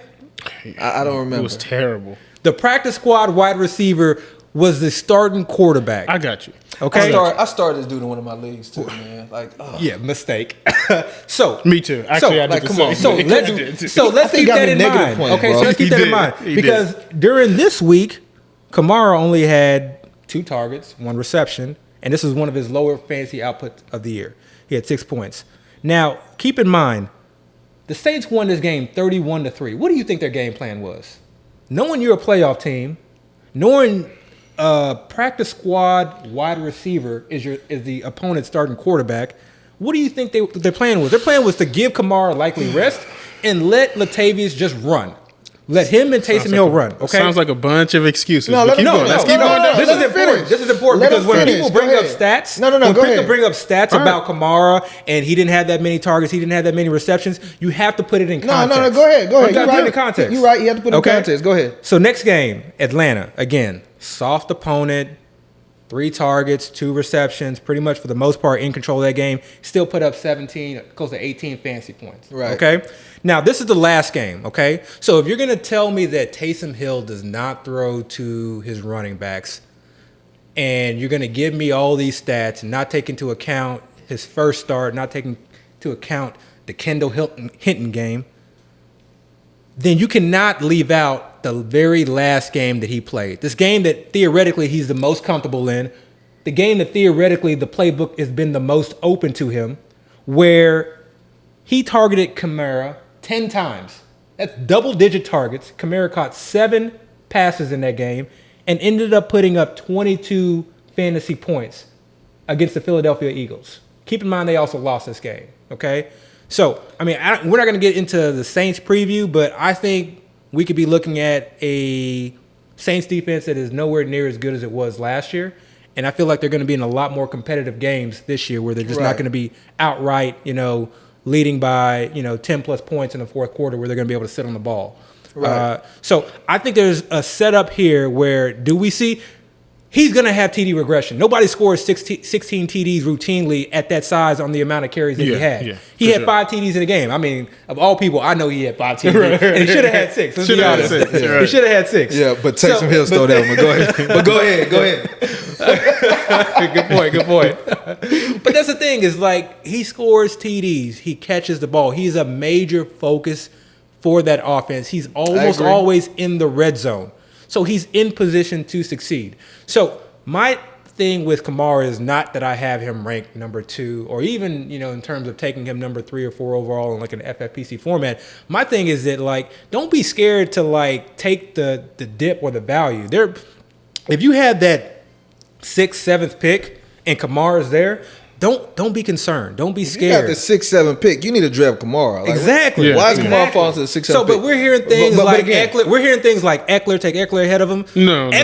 I don't remember. It was terrible. The practice squad wide receiver was the starting quarterback. I got you. Okay. I started this dude in one of my leagues too, man. Yeah, mistake. So me too. Actually, I did the same. Let's keep that in mind. Okay, so let's keep that in mind because during this week, Kamara only had 2 targets, 1 reception, and this is one of his lower fantasy outputs of the year. He had 6 points. Now, keep in mind, the Saints won this game 31-3. What do you think their game plan was? Knowing you're a playoff team, knowing practice squad wide receiver is the opponent's starting quarterback. What do you think their plan was? Their plan was to give Kamara likely rest and let Latavius just run. Let him and Taysom Hill run. Okay, sounds like a bunch of excuses. Let's keep going. This is important. This is important because when people bring up stats, about Kamara and he didn't have that many targets, he didn't have that many receptions, you have to put it in context. No, go ahead. You got to put it in context. You're right. You have to put it in context. Go ahead. So next game, Atlanta again, soft opponent. 3 targets, 2 receptions, pretty much for the most part in control of that game. Still put up 17, close to 18 fantasy points. Right. Okay. Now, this is the last game. Okay. So if you're going to tell me that Taysom Hill does not throw to his running backs, and you're going to give me all these stats and not take into account his first start, not taking into account the Kendall Hinton game, then you cannot leave out the very last game that he played. This game that theoretically he's the most comfortable in, the game that theoretically the playbook has been the most open to him, where he targeted Kamara 10 times. That's double-digit targets. Kamara caught 7 passes in that game and ended up putting up 22 fantasy points against the Philadelphia Eagles. Keep in mind they also lost this game, okay? So, I mean, we're not going to get into the Saints preview, but I think we could be looking at a Saints defense that is nowhere near as good as it was last year. And I feel like they're going to be in a lot more competitive games this year where they're just not going to be outright, leading by, 10-plus points in the fourth quarter where they're going to be able to sit on the ball. Right. So I think there's a setup here where he's going to have TD regression. Nobody scores 16 TDs routinely at that size on the amount of carries that he had. Yeah, he had 5 TDs in a game. I mean, of all people, I know he had 5 TDs. And he should have had 6. Let's be honest. He should have had 6. Yeah, but Taysom Hill stole that one. Go ahead. Go ahead. Good point. But that's the thing is, he scores TDs. He catches the ball. He's a major focus for that offense. He's almost always in the red zone. So he's in position to succeed. So my thing with Kamara is not that I have him ranked number 2 or even, in terms of taking him number 3 or 4 overall in an FFPC format. My thing is that don't be scared to take the dip or the value. If you had that 6th, 7th pick and Kamara's there, don't be concerned. Don't be scared. You got the 6-7 pick. You need to draft Kamara. Exactly. Why is Kamara falling to the 6-7 pick? So, but we're hearing things Eckler. We're hearing things like Eckler, take Eckler ahead of him. No. Hey,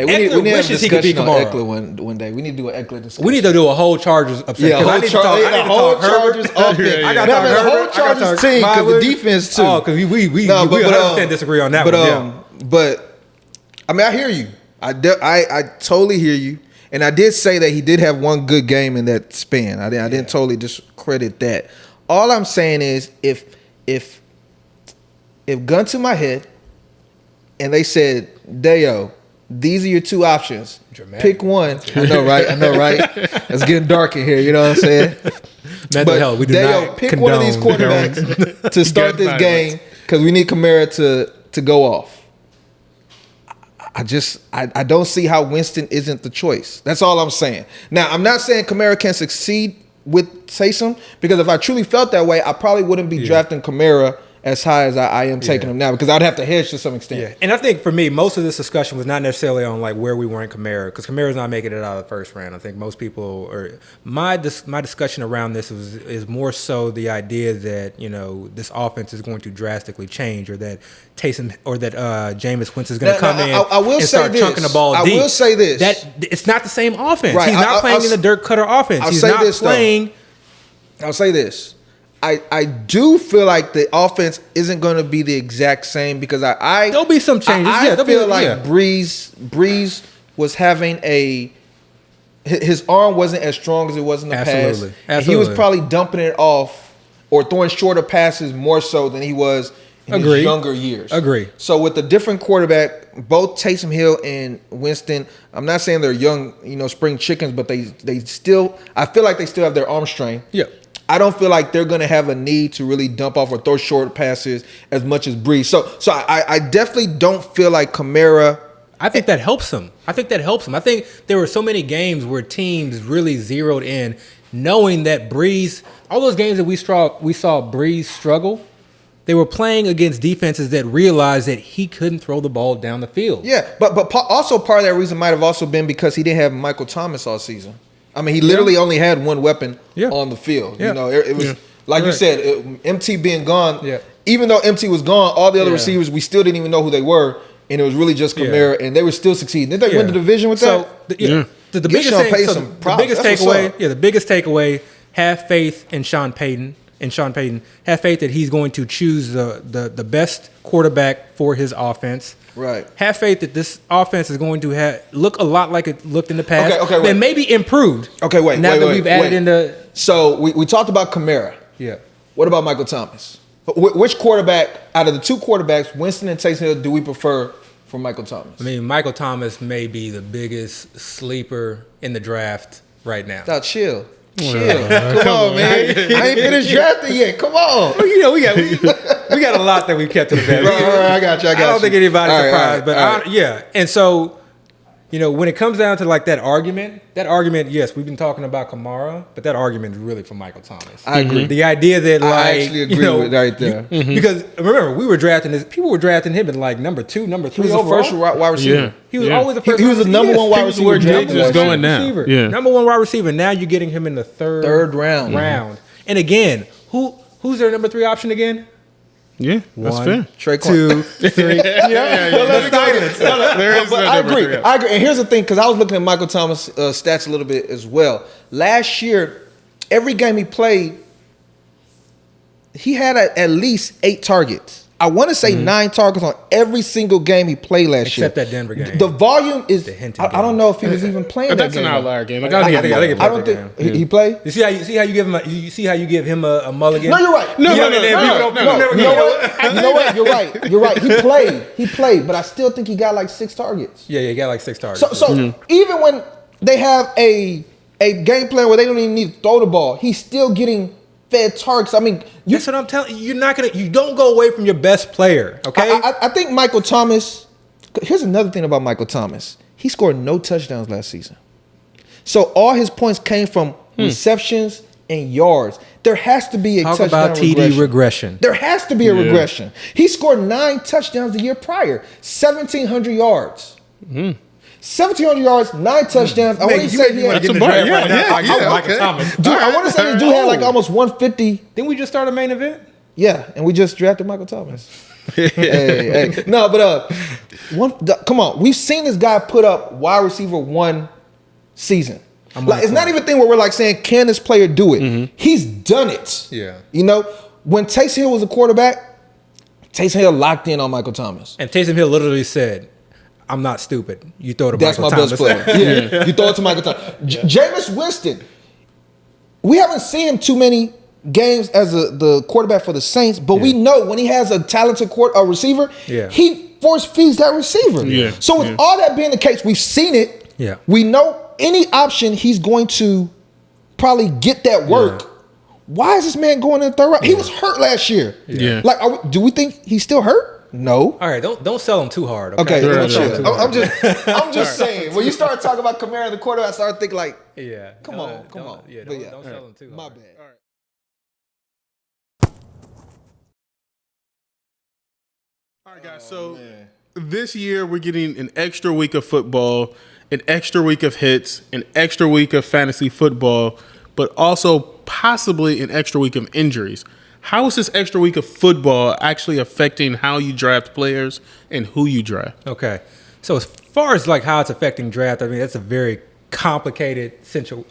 we need to have a discussion on Eckler one day. We need to do an Eckler discussion. We need to do a whole Chargers upset. Yeah, I need to talk Chargers offense. I got to talk Herbert. The whole Chargers team, because the defense too. Oh, because we 100% disagree on that one. But I mean, I hear you. I totally hear you. And I did say that he did have one good game in that span. I didn't totally discredit that. All I'm saying is if gun to my head and they said, Dayo, these are your 2 options. Dramatic. Pick one. I know, right? It's getting dark in here, you know what I'm saying? Mental health. We do Dayo, not pick one of these quarterbacks to start this game because we need Kamara to go off. I don't see how Winston isn't the choice. That's all I'm saying. Now, I'm not saying Kamara can succeed with Taysom, because if I truly felt that way, I probably wouldn't be drafting Kamara as high as I am taking him now, because I'd have to hedge to some extent. Yeah, and I think for me, most of this discussion was not necessarily on where we were in Kamara, because Kamara's not making it out of the first round. I think most people are. My discussion around this is more so the idea that this offense is going to drastically change, or that Taysom or that Jameis Winston is going to come in and start chunking the ball deep. I will say this: that it's not the same offense. Right. He's not playing in the dirt cutter offense. He's not playing. I'll say this. I do feel like the offense isn't going to be the exact same, because there'll be some changes. I feel like Breeze was having his arm wasn't as strong as it was in the past. Absolutely. He was probably dumping it off or throwing shorter passes more so than he was in his younger years. Agree. So with the different quarterback, both Taysom Hill and Winston, I'm not saying they're young, spring chickens, but they still, I feel like they still have their arm strength. Yeah. I don't feel like they're going to have a need to really dump off or throw short passes as much as Breeze. So I definitely don't feel like Kamara. I think that helps him. I think there were so many games where teams really zeroed in, knowing that Breeze, all those games that we saw Breeze struggle, they were playing against defenses that realized that he couldn't throw the ball down the field. Yeah, but also part of that reason might have also been because he didn't have Michael Thomas all season. I mean, he literally only had one weapon on the field. Yeah. It was like you said, MT being gone. Yeah. Even though MT was gone, all the other receivers, we still didn't even know who they were, and it was really just Kamara, and they were still succeeding. Didn't they win the division with that? The biggest takeaway, have faith in Sean Payton. in Sean Payton. Have faith that he's going to choose the best quarterback for his offense. Right. Have faith that this offense is going to look a lot like it looked in the past. Okay, wait. And maybe improved. Okay, wait. Now that we've added in the... So we talked about Kamara. Yeah. What about Michael Thomas? Which quarterback out of the two quarterbacks, Winston and Taysom Hill, do we prefer for Michael Thomas? I mean, Michael Thomas may be the biggest sleeper in the draft right now. Now, chill. Come on, man. I ain't finished drafting yet. Come on. Well, we got a lot that we've kept to the bed. Right, I got you. I don't think anybody's surprised, but yeah. And so, when it comes down to like that argument, yes, we've been talking about Kamara, but that argument is really for Michael Thomas. I agree. The idea that I actually agree with right there. Because remember, we were drafting this. People were drafting him in like number 2, number 3 He was overall. the first wide receiver. Yeah. He was always the first. He was the number one wide receiver. Diggs going now. Yeah. Number 1 wide receiver. Now you're getting him in the third round. And again, who's their number 3 option again? Yeah, that's 1, fair. 2, 3. I agree. And here's the thing, because I was looking at Michael Thomas' stats a little bit as well. Last year, every game he played, he had at least 8 targets. I want to say 9 targets on every single game he played last year. Except that Denver game. The volume is. I don't know if he was even playing that That's game. an outlier game. I don't think he played. You see how you give him a mulligan? No, you're right. No. You know what? You're right. He played, but I still think he got like 6 targets. Yeah, he got like 6 targets. So even when they have a game plan where they don't even need to throw the ball, he's still getting fed targets. I mean, that's what I'm telling you. You don't go away from your best player. Okay. I think Michael Thomas. Here's another thing about Michael Thomas. He scored no touchdowns last season, so all his points came from receptions and yards. There has to be a touchdown about TD regression. There has to be a regression. He scored 9 touchdowns the year prior, 1,700 yards. 1,700 yards, 9 touchdowns. I want to say he had. That's a bar. Michael Thomas. Dude, I want to say the dude had like almost 150. Didn't we just start a main event? Yeah, and we just drafted Michael Thomas. hey. No, but come on. We've seen this guy put up wide receiver 1 season. It's not even a thing where we're like saying, can this player do it? He's done it. Yeah. When Taysom Hill was a quarterback, Taysom Hill locked in on Michael Thomas. And Taysom Hill literally said, I'm not stupid. You throw it to That's Michael my Thomas. best player. Yeah. You throw it to Michael Thomas. Jameis Winston. We haven't seen him too many games as the quarterback for the Saints, but we know when he has a talented receiver, he force feeds that receiver. Yeah. So with all that being the case, we've seen it. Yeah. We know any option he's going to probably get that work. Yeah. Why is this man going in the 3rd round? He was hurt last year. Yeah. Do we think he's still hurt? No. All right, don't sell him too hard. Okay, I'm just saying. When you start talking about Kamara and the quarterback, I start thinking like, come on. Yeah, don't sell him too hard. My bad. All right, guys. So this year we're getting an extra week of football, an extra week of hits, an extra week of fantasy football, but also possibly an extra week of injuries. How is this extra week of football actually affecting how you draft players and who you draft? Okay. So as far as like how it's affecting draft, I mean, that's a very complicated central,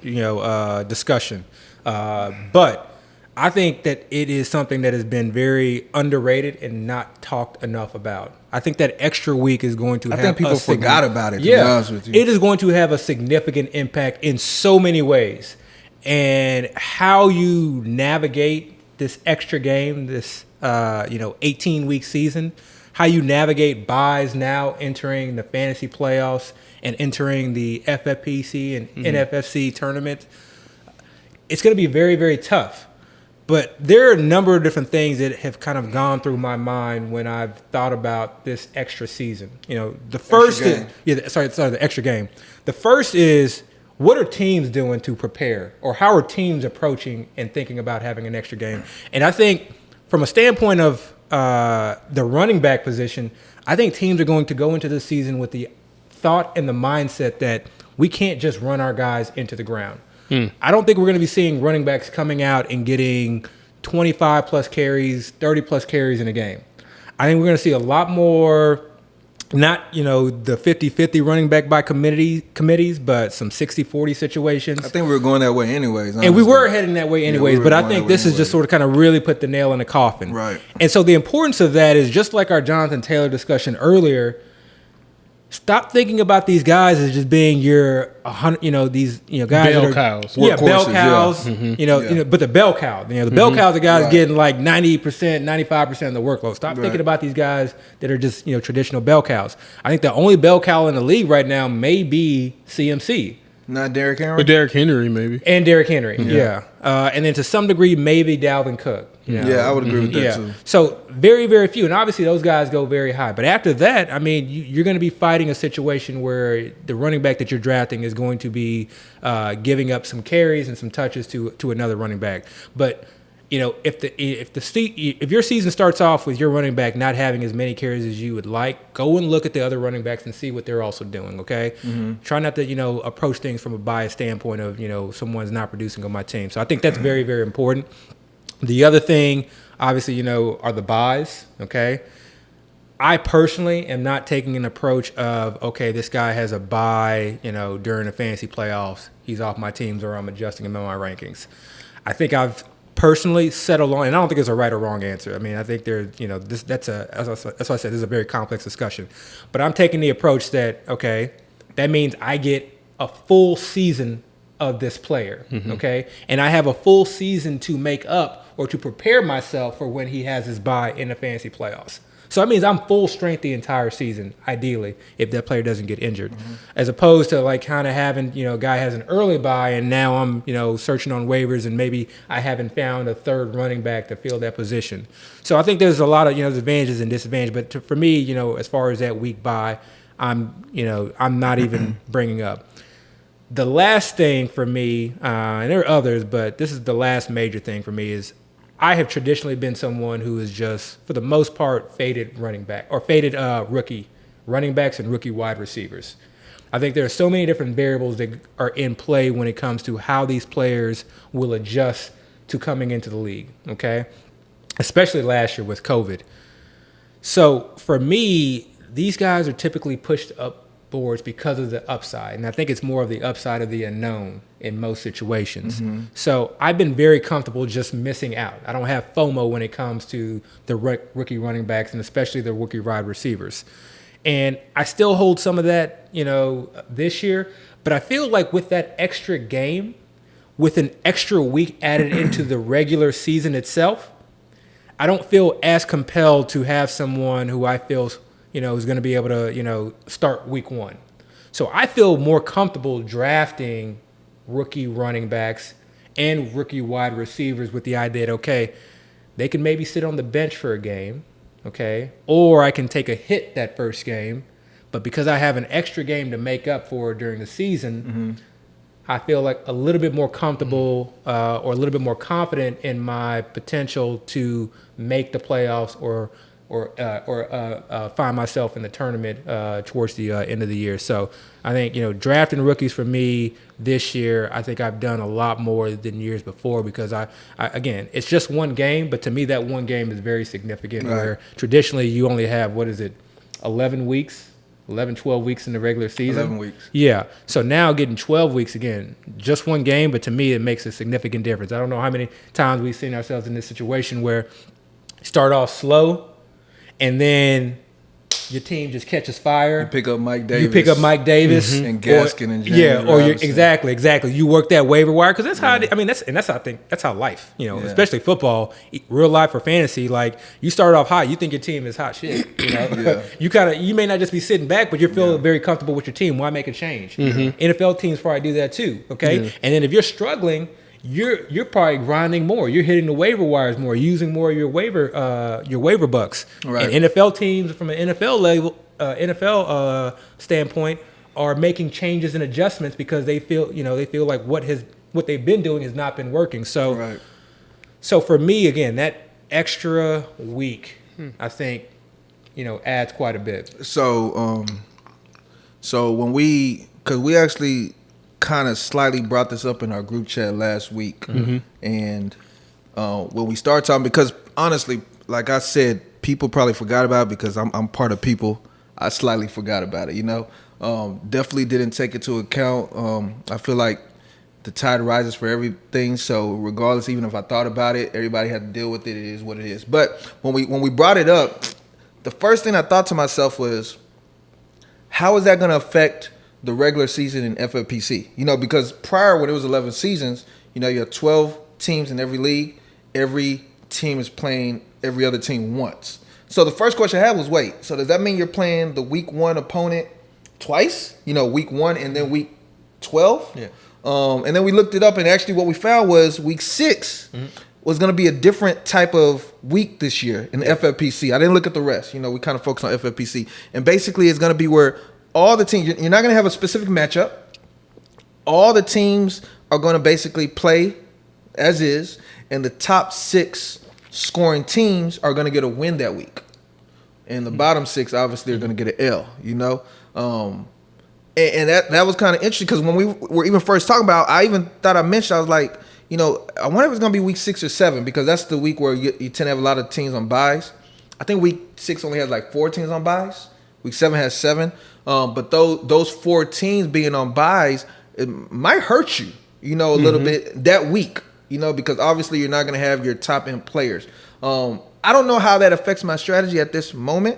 discussion. But I think that it is something that has been very underrated and not talked enough about. I think that extra week is going to have. I think people forgot about it, to be honest with you. It is going to have a significant impact in so many ways. And how you navigate this extra game, this 18-week season, how you navigate buys now entering the fantasy playoffs and entering the FFPC and NFFC tournament, it's going to be very, very tough. But there are a number of different things that have kind of gone through my mind when I've thought about this extra season. The first is the extra game. The first is, what are teams doing to prepare, or how are teams approaching and thinking about having an extra game? And I think from a standpoint of the running back position, I think teams are going to go into this season with the thought and the mindset that we can't just run our guys into the ground. I don't think we're going to be seeing running backs coming out and getting 25 plus carries, 30 plus carries in a game. I think we're going to see a lot more Not, the 50-50 running back by committees, but some 60-40 situations. I think we were going that way anyways. Honestly. And we were heading that way anyways, we but I think this is just sort of kind of really put the nail in the coffin. Right. And so the importance of that is just like our Jonathan Taylor discussion earlier. Stop thinking about these guys as just being your 100, these guys bell cows. Yeah, bell cows. Yeah. Mm-hmm. But the bell cow, the bell cows are guys getting like 90%, 95% of the workload. Stop thinking about these guys that are just traditional bell cows. I think the only bell cow in the league right now may be CMC. Not Derrick Henry? But Derrick Henry, maybe. And Derrick Henry, yeah. And then to some degree, maybe Dalvin Cook. Yeah, I would agree with that too. So very, very few. And obviously those guys go very high. But after that, I mean, you're going to be fighting a situation where the running back that you're drafting is going to be giving up some carries and some touches to another running back. But if your season starts off with your running back not having as many carries as you would like, go and look at the other running backs and see what they're also doing, okay? Mm-hmm. Try not to, approach things from a biased standpoint of, someone's not producing on my team. So I think that's very, very important. The other thing, obviously, are the buys, okay? I personally am not taking an approach of, okay, this guy has a bye, during the fantasy playoffs. He's off my teams or I'm adjusting him in my rankings. I think I've personally settled on, and I don't think it's a right or wrong answer. I mean, I think there's, that's why I said this is a very complex discussion. But I'm taking the approach that, okay, that means I get a full season of this player, okay? And I have a full season to make up or to prepare myself for when he has his bye in the fantasy playoffs. So that means I'm full strength the entire season, ideally, if that player doesn't get injured. As opposed to like kind of having, a guy has an early bye and now I'm, searching on waivers and maybe I haven't found a third running back to fill that position. So I think there's a lot of, advantages and disadvantages. But for me, as far as that week bye, I'm not even bringing up. The last thing for me, and there are others, but this is the last major thing for me is I have traditionally been someone who is just, for the most part, faded running back or faded rookie running backs and rookie wide receivers. I think there are so many different variables that are in play when it comes to how these players will adjust to coming into the league, okay? Especially last year with COVID. So for me, these guys are typically pushed up boards because of the upside. And I think it's more of the upside of the unknown in most situations. Mm-hmm. So I've been very comfortable just missing out. I don't have FOMO when it comes to the rookie running backs and especially the rookie wide receivers. And I still hold some of that, this year. But I feel like with that extra game, with an extra week added into the regular season itself, I don't feel as compelled to have someone who I feel is going to be able to, start week one. So I feel more comfortable drafting rookie running backs and rookie wide receivers with the idea that, okay, they can maybe sit on the bench for a game, okay, or I can take a hit that first game, but because I have an extra game to make up for during the season, I feel like a little bit more comfortable or a little bit more confident in my potential to make the playoffs or find myself in the tournament towards the end of the year. So I think, drafting rookies for me this year, I think I've done a lot more than years before because I again, it's just one game, but to me that one game is very significant where traditionally you only have, 11 weeks, 11, 12 weeks in the regular season. 11 weeks. Yeah. So now getting 12 weeks again, just one game, but to me it makes a significant difference. I don't know how many times we've seen ourselves in this situation where start off slow, and then your team just catches fire. You pick up Mike Davis. And Gaskin and James Robinson. Exactly. You work that waiver wire because that's how that's how life. Especially football, real life or fantasy. Like you start off hot, you think your team is hot shit. You may not just be sitting back, but you're feeling very comfortable with your team. Why make a change? NFL teams probably do that too. Okay, and then if you're struggling, you're probably grinding more. You're hitting the waiver wires more, using more of your waiver bucks. Right. And NFL teams from an NFL standpoint are making changes and adjustments because they feel like what they've been doing has not been working. So so for me again, that extra week I think adds quite a bit. So when because we actually kind of slightly brought this up in our group chat last week, and when we start talking, because honestly, like I said, people probably forgot about it because I'm part of people. I slightly forgot about it. Definitely didn't take it to account. I feel like the tide rises for everything. So regardless, even if I thought about it, everybody had to deal with it. It is what it is. But when we brought it up, the first thing I thought to myself was, how is that going to affect the regular season in FFPC? Because prior, when it was 11 seasons, you have 12 teams in every league. Every team is playing every other team once. So the first question I had was, wait, so does that mean you're playing the week 1 opponent twice? Week 1 and then week 12? Yeah. And then we looked it up, and actually what we found was week 6 was going to be a different type of week this year in the FFPC. I didn't look at the rest. We kind of focused on FFPC. And basically it's going to be where all the teams, you're not going to have a specific matchup. All the teams are going to basically play as is, and the top 6 scoring teams are going to get a win that week. And the bottom 6 obviously are going to get an L, And that was kind of interesting, because when we were even first talking about, I even thought I mentioned, I was like, I wonder if it's going to be week 6 or 7, because that's the week where you tend to have a lot of teams on byes. I think week 6 only has like 4 teams on byes. Week 7 has 7. But those 4 teams being on byes, it might hurt you, a little bit that week, because obviously you're not going to have your top end players. I don't know how that affects my strategy at this moment.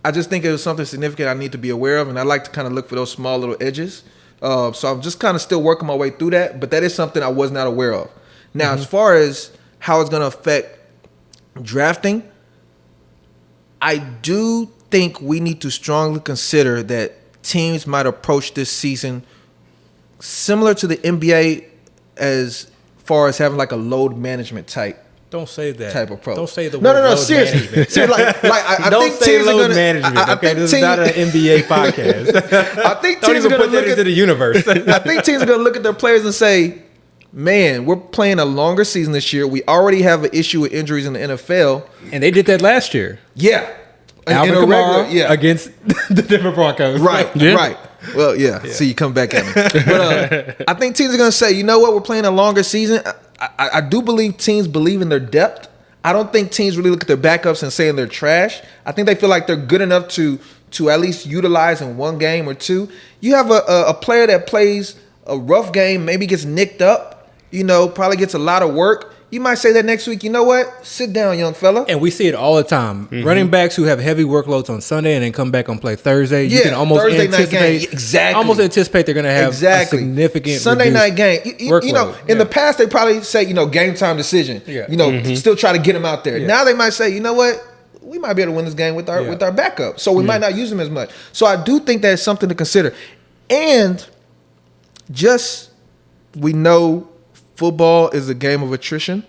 I just think it was something significant I need to be aware of, and I like to kind of look for those small little edges. So I'm just kind of still working my way through that, but that is something I was not aware of. Now, as far as how it's going to affect drafting, I do think we need to strongly consider that teams might approach this season similar to the NBA as far as having like a load management type. Don't say that. Type approach. Don't say the word no, load seriously. management. I Don't think say teams load are gonna, management. I Okay, this is teams, not an NBA podcast. I think Don't teams are even going to put that look into at the universe. I think teams are going to look at their players and say, "Man, we're playing a longer season this year. We already have an issue with injuries in the NFL." And they did that last year. Yeah, Alvin Kamara against the Denver Broncos. Right, right. Well, yeah. See, you come back at me. But I think teams are going to say, you know what, we're playing a longer season. I do believe teams believe in their depth. I don't think teams really look at their backups and saying they're trash. I think they feel like they're good enough to at least utilize in one game or two. You have a player that plays a rough game, maybe gets nicked up, probably gets a lot of work. You might say that next week, you know what? Sit down, young fella. And we see it all the time. Mm-hmm. Running backs who have heavy workloads on Sunday and then come back and play Thursday. You can almost Thursday anticipate, night game. Exactly. Almost anticipate they're going to have a significant Sunday night game. In the past, they probably say, game time decision. Yeah. Still try to get them out there. Yeah. Now they might say, you know what? We might be able to win this game with our backup. So we might not use them as much. So I do think that's something to consider. And we know football is a game of attrition.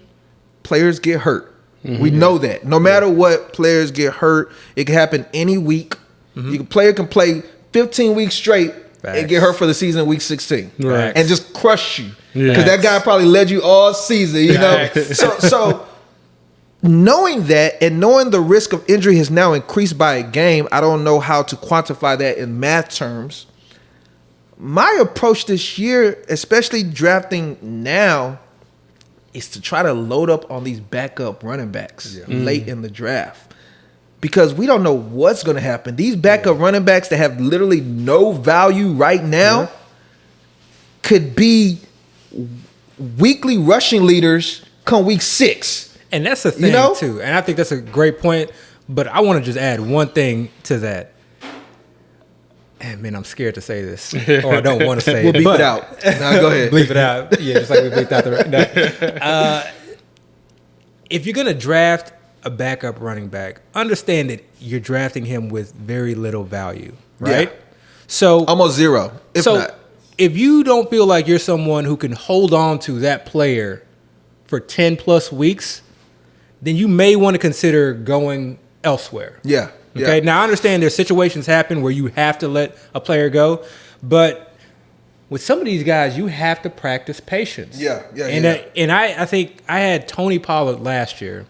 Players get hurt. Mm-hmm. We know that. No matter what, players get hurt. It can happen any week. Mm-hmm. Player can play 15 weeks straight and get hurt for the season week 16. Right. And just crush you. Because that guy probably led you all season, So knowing that and knowing the risk of injury has now increased by a game, I don't know how to quantify that in math terms. My approach this year, especially drafting now, is to try to load up on these backup running backs late in the draft. Because we don't know what's going to happen. These backup running backs that have literally no value right now could be weekly rushing leaders come week 6. And that's the thing, too. And I think that's a great point. But I want to just add one thing to that. And man, I'm scared to say this, or I don't want to say it. We'll bleep it out. No, go ahead. Bleep it out. Yeah, just like we bleeped out the. If you're gonna draft a backup running back, understand that you're drafting him with very little value, right? Yeah. So almost zero. If you don't feel like you're someone who can hold on to that player for 10 plus weeks, then you may want to consider going elsewhere. Yeah. Okay. Yeah. Now I understand there's situations happen where you have to let a player go, but with some of these guys, you have to practice patience. And I think I had Tony Pollard last year,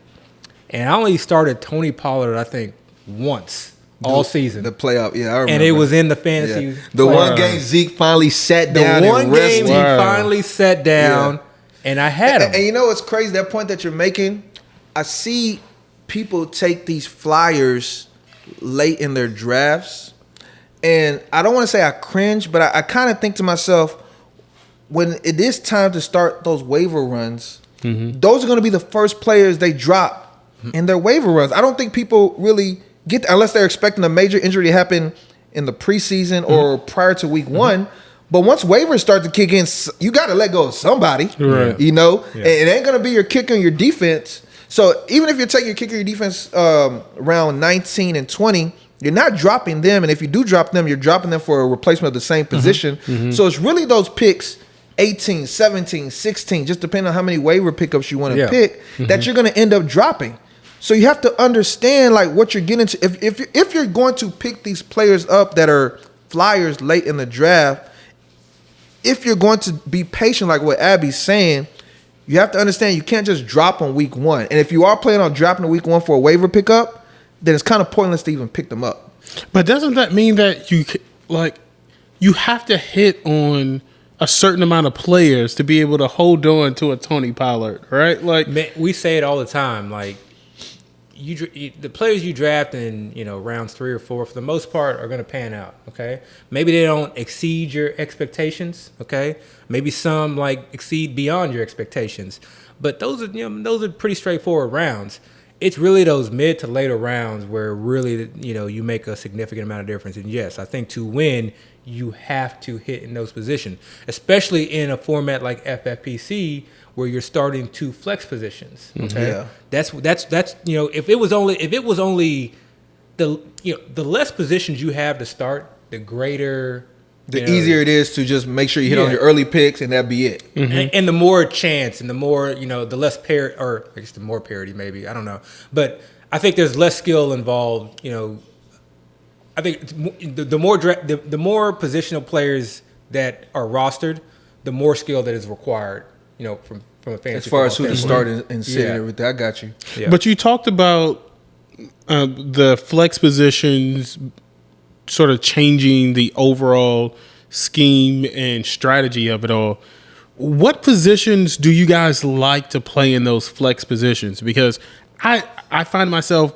and I only started Tony Pollard I think once all season. The playoff, I remember. And it was in the fantasy. Yeah. The one game Zeke finally sat down. The one game he finally sat down, and I had him. And you know what's crazy? That point that you're making, I see people take these flyers late in their drafts And I don't want to say I cringe, but I kind of think to myself, when it is time to start those waiver runs, those are going to be the first players they drop in their waiver runs. I don't think people really get that, unless they're expecting a major injury to happen in the preseason or prior to week one. But once waivers start to kick in, you got to let go of somebody, you know? Yeah. And it ain't going to be your kicker and your defense. So even if you're taking your kicker and your defense round 19 and 20, you're not dropping them. And if you do drop them, you're dropping them for a replacement of the same position. So it's really those picks, 18, 17, 16, just depending on how many waiver pickups you want to pick, that you're going to end up dropping. So you have to understand like what you're getting to. If you're going to pick these players up that are flyers late in the draft, if you're going to be patient like what Abby's saying, you have to understand you can't just drop on week one. And if you are planning on dropping on week one for a waiver pickup, then it's kind of pointless to even pick them up. But doesn't that mean that you have to hit on a certain amount of players to be able to hold on to a Tony Pollard, right? Like, man, we say it all the time. Like, the players you draft in, rounds 3 or 4, for the most part, are going to pan out. Okay, maybe they don't exceed your expectations. Okay, maybe some exceed beyond your expectations. But those are pretty straightforward rounds. It's really those mid to later rounds where really you make a significant amount of difference. And yes, I think to win, you have to hit in those positions, especially in a format like FFPC where you're starting 2 flex positions. Okay, that's if it was only the less positions you have to start, the greater. The easier it is to just make sure you hit on your early picks and that be it. And the more chance and the more, the less parity, or I guess the more parity maybe, I don't know. But I think there's less skill involved, I think the more positional players that are rostered, the more skill that is required, from a fantasy. As far as who to start and sit and everything, I got you. Yeah. But you talked about the flex positions sort of changing the overall scheme and strategy of it all. What positions do you guys like to play in those flex positions? Because I find myself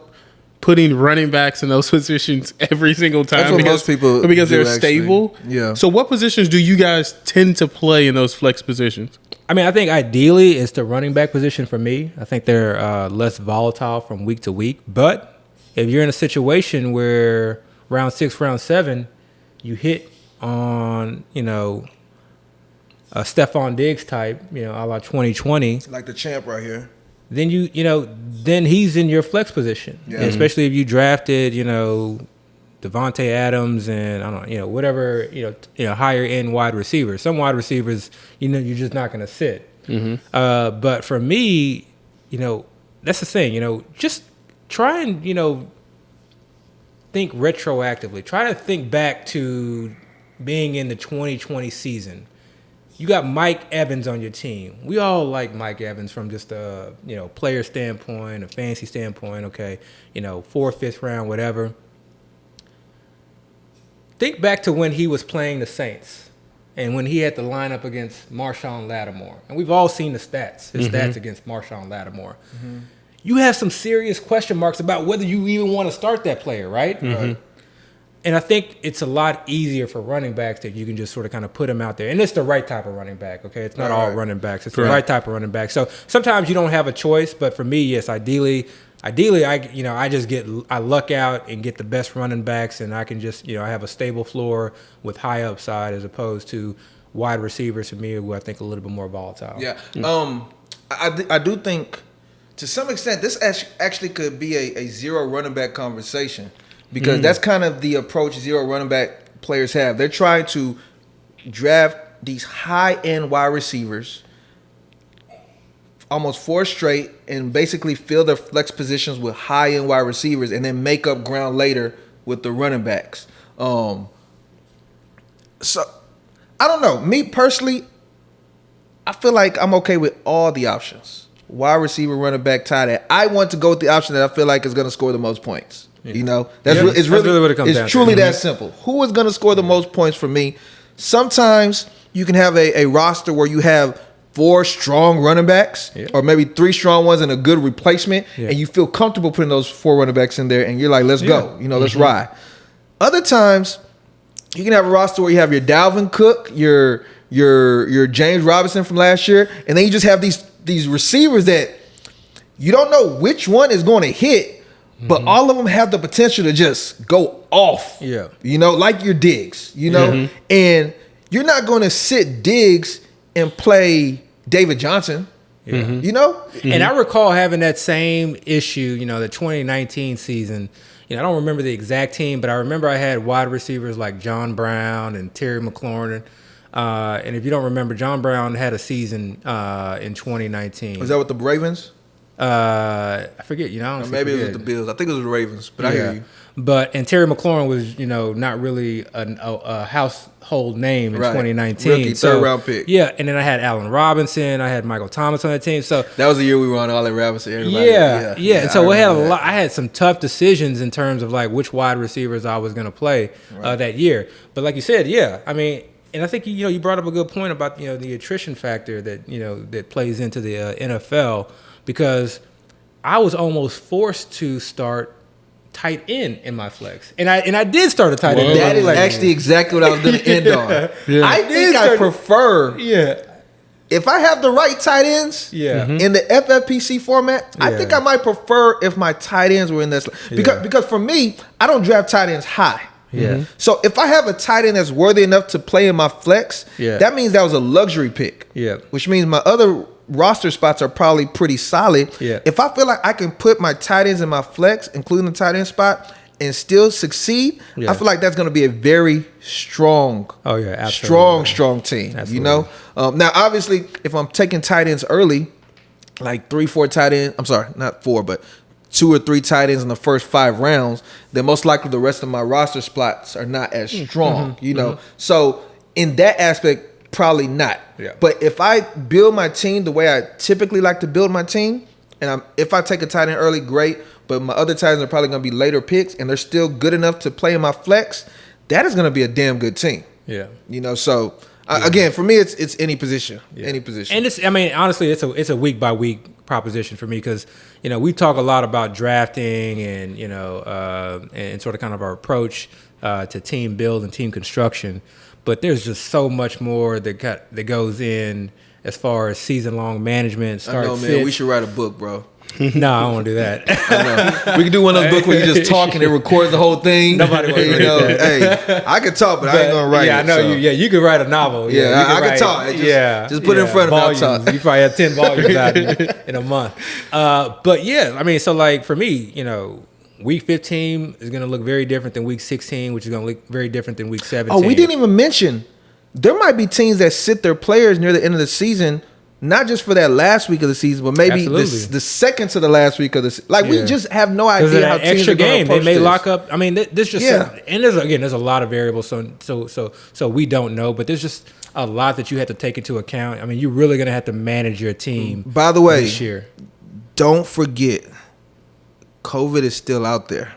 putting running backs in those positions every single time. That's what most people because do, they're stable. Yeah. So what positions do you guys tend to play in those flex positions? I mean, I think ideally it's the running back position for me. I think they're less volatile from week to week. But if you're in a situation where round 6, round 7, you hit on, a Stephon Diggs type, a la 2020. Like the champ right here. Then then he's in your flex position. Yeah. Especially if you drafted, Devontae Adams and I don't know, whatever, higher end wide receivers. Some wide receivers, you're just not going to sit. But for me, that's the thing, just try and, think retroactively. Try to think back to being in the 2020 season. You got Mike Evans on your team. We all like Mike Evans from just a player standpoint, a fantasy standpoint. Okay, 4th, 5th round, whatever. Think back to when he was playing the Saints and when he had to line up against Marshawn Lattimore, and we've all seen the stats. His stats against Marshawn Lattimore. You have some serious question marks about whether you even want to start that player, right? And I think it's a lot easier for running backs that you can just sort of kind of put them out there. And it's the right type of running back, okay? It's not all running backs. It's the right type of running back. So sometimes you don't have a choice, but for me, yes, ideally I luck out and get the best running backs, and I can just, I have a stable floor with high upside as opposed to wide receivers for me who I think are a little bit more volatile. Yeah. I do think to some extent, this actually could be a zero running back conversation because that's kind of the approach zero running back players have. They're trying to draft these high-end wide receivers, almost 4 straight, and basically fill their flex positions with high-end wide receivers and then make up ground later with the running backs. So, I don't know. Me personally, I feel like I'm okay with all the options. Wide receiver, running back, tight end. I want to go with the option that I feel like is going to score the most points. That's really what it comes down to. It's truly that simple. Who is going to score the most points for me? Sometimes you can have a roster where you have 4 strong running backs or maybe 3 strong ones and a good replacement, and you feel comfortable putting those 4 running backs in there, and you're like, let's go. Let's ride. Other times, You can have a roster where you have your Dalvin Cook, your James Robinson from last year, and then you just have these receivers that you don't know which one is going to hit, but all of them have the potential to just go off. Yeah. You know, like your Diggs, you know? And you're not going to sit Diggs and play David Johnson. You know? And I recall having that same issue, you know, the 2019 season. You know, I don't remember the exact team, but I remember I had wide receivers like John Brown and Terry McLaurin. And if you don't remember, John Brown had a season in 2019. Was that with the Ravens? I forget, you know. Maybe it was the Bills. I think it was the Ravens, but I hear you. And Terry McLaurin was, you know, not really a household name in 2019. Rookie, third round pick. Yeah, and then I had Allen Robinson, I had Michael Thomas on that team. So that was the year we were on Allen Robinson. Everybody. Yeah. And so we had I had some tough decisions in terms of like which wide receivers I was going to play that year. But like you said, I mean, and I think you brought up a good point about the attrition factor that plays into the NFL, because I was almost forced to start tight end in my flex, and I did start a tight end. That is actually exactly what I was going to end on. I think I prefer. If I have the right tight ends in the FFPC format, I think I might prefer if my tight ends were in this. Because for me, I don't draft tight ends high. So if I have a tight end that's worthy enough to play in my flex, that means that was a luxury pick. Which means my other roster spots are probably pretty solid. If I feel like I can put my tight ends in my flex, including the tight end spot, and still succeed, I feel like that's going to be a very strong, strong team. Absolutely. You know, now obviously, if I'm taking tight ends early, like 3-4 tight ends, I'm sorry, not 4, but 2 or 3 tight ends in the first 5 rounds, then most likely the rest of my roster spots are not as strong. You know, so in that aspect, probably not. But if I build my team the way I typically like to build my team, and if I take a tight end early, great. But my other tight ends are probably going to be later picks, and they're still good enough to play in my flex. That is going to be a damn good team. You know, so again, for me, it's any position, any position. And honestly, it's a week by week proposition for me, because we talk a lot about drafting and and sort of kind of our approach to team build and team construction. But there's just so much more that goes in as far as season-long management. I know, man. We should write a book, bro. No, I don't want to do that. I know. We can do one of those books where you just talk and it records the whole thing. Nobody wants to read that. Hey, I can talk, but I ain't going to write it. I know. So. You could write a novel. I can talk. Just put it in front of me. I'll talk. You probably have 10 volumes out in a month. But so like for me, Week 15 is going to look very different than Week 16, which is going to look very different than Week 17. Oh, we didn't even mention, there might be teams that sit their players near the end of the season, not just for that last week of the season, but maybe the second to the last week of the season. Like, we just have no idea how teams are going to approach they may this. lock up. I mean, there's just and there's a lot of variables, so we don't know, but there's just a lot that you have to take into account. I mean, you're really going to have to manage your team. By the way, this year, don't forget, COVID is still out there.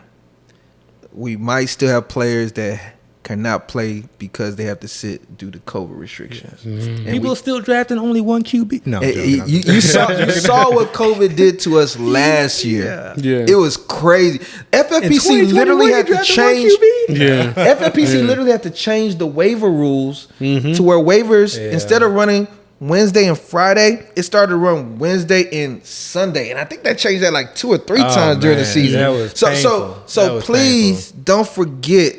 We might still have players that cannot play because they have to sit due to COVID restrictions. People are still drafting only one QB. No, you saw what COVID did to us last year. It was crazy. FFPC literally had to change. FFPC literally had to change the waiver rules to where waivers, instead of running Wednesday and Friday, it started to run Wednesday and Sunday, and I think that changed that like 2 or 3 times during the season. That was painful. So please don't forget,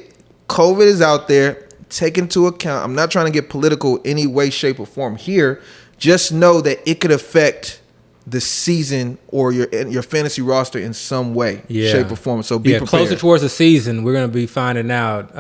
COVID is out there. Take into account. I'm not trying to get political any way, shape, or form here. Just know that it could affect the season or your fantasy roster in some way, shape, or form. So be prepared. Closer towards the season, we're going to be finding out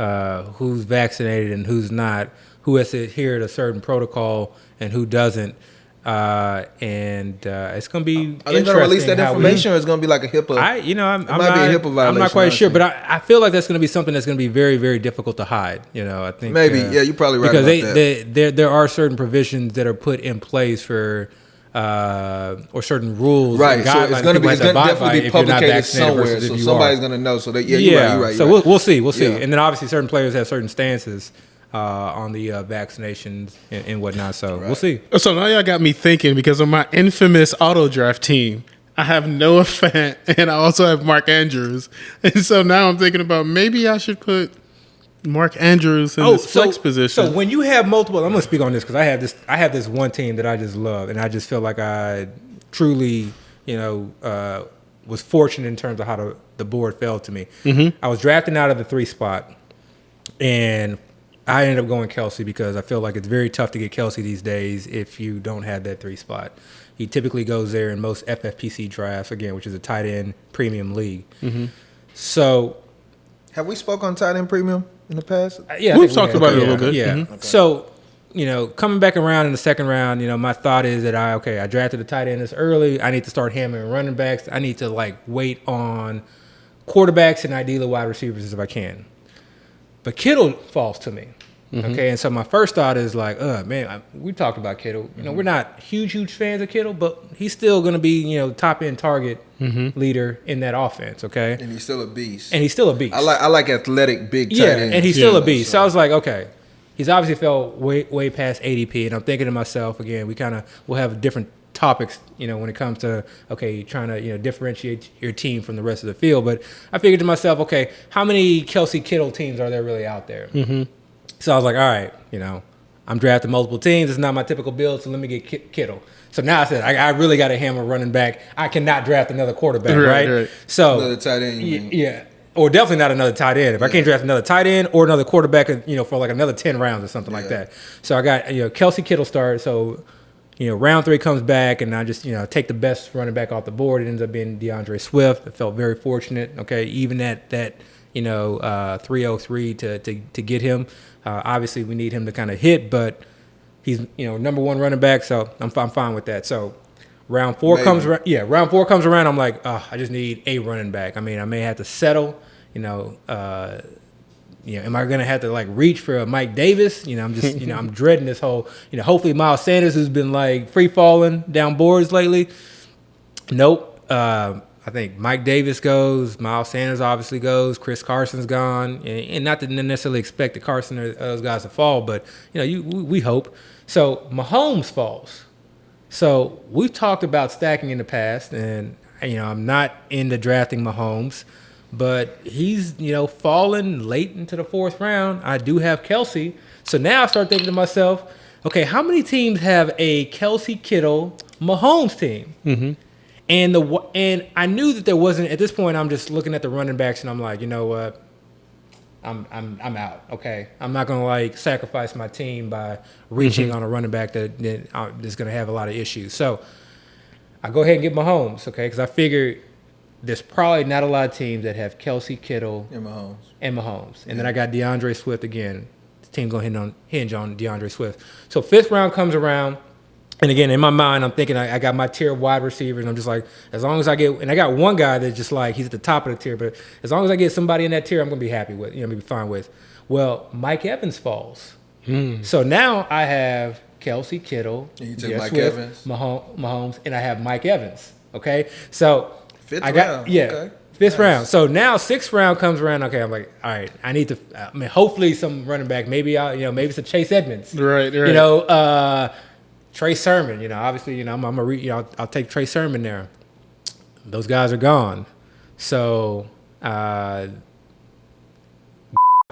who's vaccinated and who's not, who has to adhere to a certain protocol and who doesn't. It's going to be interesting. Are they going to release that information, or it's going to be like a HIPAA? I'm not quite sure, but I feel like that's going to be something that's going to be very, very difficult to hide. I think maybe. You're probably right because there are certain provisions that are put in place for or certain rules, right? So it's going to definitely be publicated somewhere, so somebody's going to know. So you're right. So we'll see, and then obviously certain players have certain stances on the vaccinations and whatnot. So we'll see. So now y'all got me thinking, because on my infamous auto draft team, I have Noah Fant and I also have Mark Andrews. And so now I'm thinking about maybe I should put Mark Andrews in his flex position. So when you have multiple, I'm going to speak on this because I have this one team that I just love, and I just feel like I truly, was fortunate in terms of how the board fell to me. I was drafting out of the 3 spot, and I ended up going Kelsey because I feel like it's very tough to get Kelsey these days if you don't have that 3 spot. He typically goes there in most FFPC drafts, again, which is a tight end premium league. So, have we spoke on tight end premium in the past? Yeah, we've talked about it a little bit. Yeah. Okay. So, coming back around in the second round, my thought is that I drafted a tight end this early. I need to start hammering running backs. I need to wait on quarterbacks and ideally wide receivers if I can. But Kittle falls to me. Okay, and so my first thought is we talked about Kittle. We're not huge fans of Kittle, but he's still going to be, top end target leader in that offense. Okay, and he's still a beast. I like athletic big tight ends. And he's still a beast. So I was like, okay, he's obviously fell way past ADP, and I'm thinking to myself again, we'll have different topics, when it comes to trying to differentiate your team from the rest of the field. But I figured to myself, okay, how many Kelsey Kittle teams are there really out there? So I was like, all right, I'm drafting multiple teams. It's not my typical build, so let me get Kittle. So now I said, I really got to hammer running back. I cannot draft another quarterback, right? So another tight end, you mean? Yeah. Or definitely not another tight end. If I can't draft another tight end or another quarterback, for another 10 rounds or something like that. So I got, Kelsey Kittle started. So, round 3 comes back, and I just, take the best running back off the board. It ends up being DeAndre Swift. I felt very fortunate. Okay, even at that 303 to get him. Obviously, we need him to kind of hit, but he's number 1 running back, so I'm fine with that. So round 4 comes around. Yeah, round 4 comes around. I'm like, I just need a running back. I mean, I may have to settle. Am I gonna have to reach for a Mike Davis? I'm just I'm dreading this whole. Hopefully Miles Sanders, who's been free falling down boards lately. Nope. I think Mike Davis goes, Miles Sanders obviously goes, Chris Carson's gone, and not to necessarily expect the Carson or those guys to fall, but we hope. So Mahomes falls. So we've talked about stacking in the past, and I'm not into drafting Mahomes, but he's fallen late into the 4th round. I do have Kelsey, so now I start thinking to myself, okay, how many teams have a Kelsey Kittle Mahomes team? And I knew that there wasn't at this point. I'm just looking at the running backs, and I'm like, you know what? I'm out. Okay, I'm not gonna sacrifice my team by reaching on a running back that is gonna have a lot of issues. So I go ahead and get Mahomes, okay, because I figured there's probably not a lot of teams that have Kelsey, Kittle, and Mahomes. And then I got DeAndre Swift again. The team's gonna hinge on DeAndre Swift. So 5th round comes around. And again, in my mind, I'm thinking I got my tier of wide receivers. And I'm just like, as long as I get, and I got one guy that's just he's at the top of the tier, but as long as I get somebody in that tier, I'm going to be happy with, be fine with. Well, Mike Evans falls. So now I have Kelsey, Kittle, and you took Mike Evans, Mahomes, and I have Mike Evans. Okay. So 5th round. Yeah. Okay. 5th round. So now 6th round comes around. Okay, I'm like, all right, I need to. Hopefully some running back. Maybe maybe it's a Chase Edmonds. Right. Trey Sermon, obviously, I'm gonna I'll take Trey Sermon there. Those guys are gone, so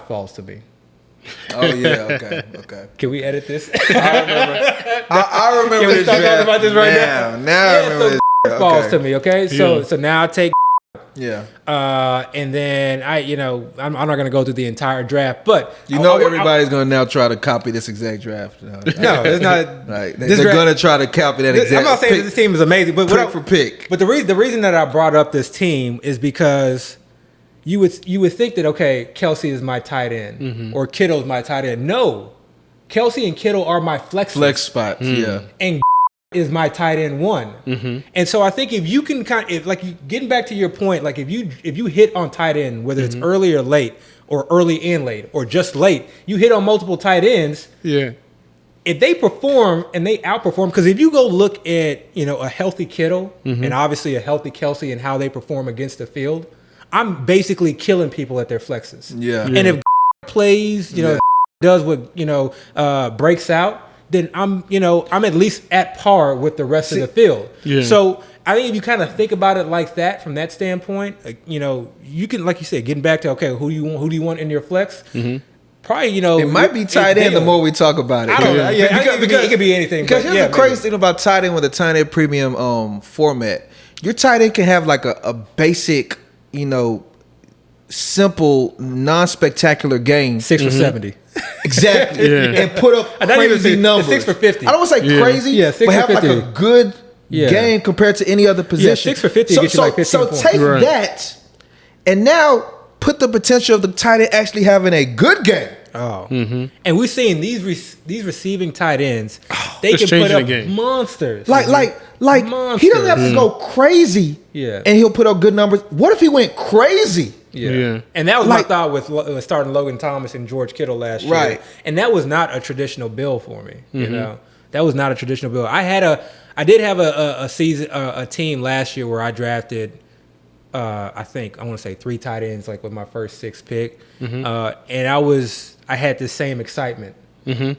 falls to me. Oh yeah, okay. Can we edit this? I remember. I remember. Can we start talking about this right now? Now I remember. So falls to me. Okay, so now I take. Yeah. And then I'm not going to go through the entire draft, but everybody's going to now try to copy this exact draft. No, it's not. They're going to try to copy that exact. I'm not saying that this team is amazing, but pick for pick. But the reason that I brought up this team is because you would think that Kelsey is my tight end or Kittle is my tight end. No, Kelsey and Kittle are my flex spots. Yeah, and is my tight end 1. And so I think if you can getting back to your point, if you hit on tight end, whether it's early or late, or early and late, or just late, you hit on multiple tight ends. Yeah. If they perform and they outperform, because if you go look at a healthy Kittle and obviously a healthy Kelsey and how they perform against the field, I'm basically killing people at their flexes. Yeah. And if plays, does what breaks out, then I'm at least at par with the rest of the field. Yeah. So I think if you kind of think about it like that, from that standpoint, you can, like you said, getting back to who do you want in your flex? Probably, it might be tight end the more we talk about it. I don't know. Yeah, because it could be anything. Because here's the crazy thing about tight end with a tight end premium format. Your tight end can have like a basic, simple, non-spectacular game. 6 for 70. Exactly. And put up crazy numbers. 6 for 50. I don't want to say crazy, 6 but have for 50. like a good game compared to any other position. 6 for 50 gets you like 15 points. So take that and now put the potential of the tight end actually having a good game. Oh, and we've seen these receiving tight ends. They can put up monsters. Like monsters. He doesn't have to go crazy. Yeah, and he'll put up good numbers. What if he went crazy? Yeah. And that was my thought with starting Logan Thomas and George Kittle last year. Right. And that was not a traditional build for me. That was not a traditional build. I did have a team last year where I drafted. I want to say 3 tight ends, like with my first 6 pick, and I had the same excitement,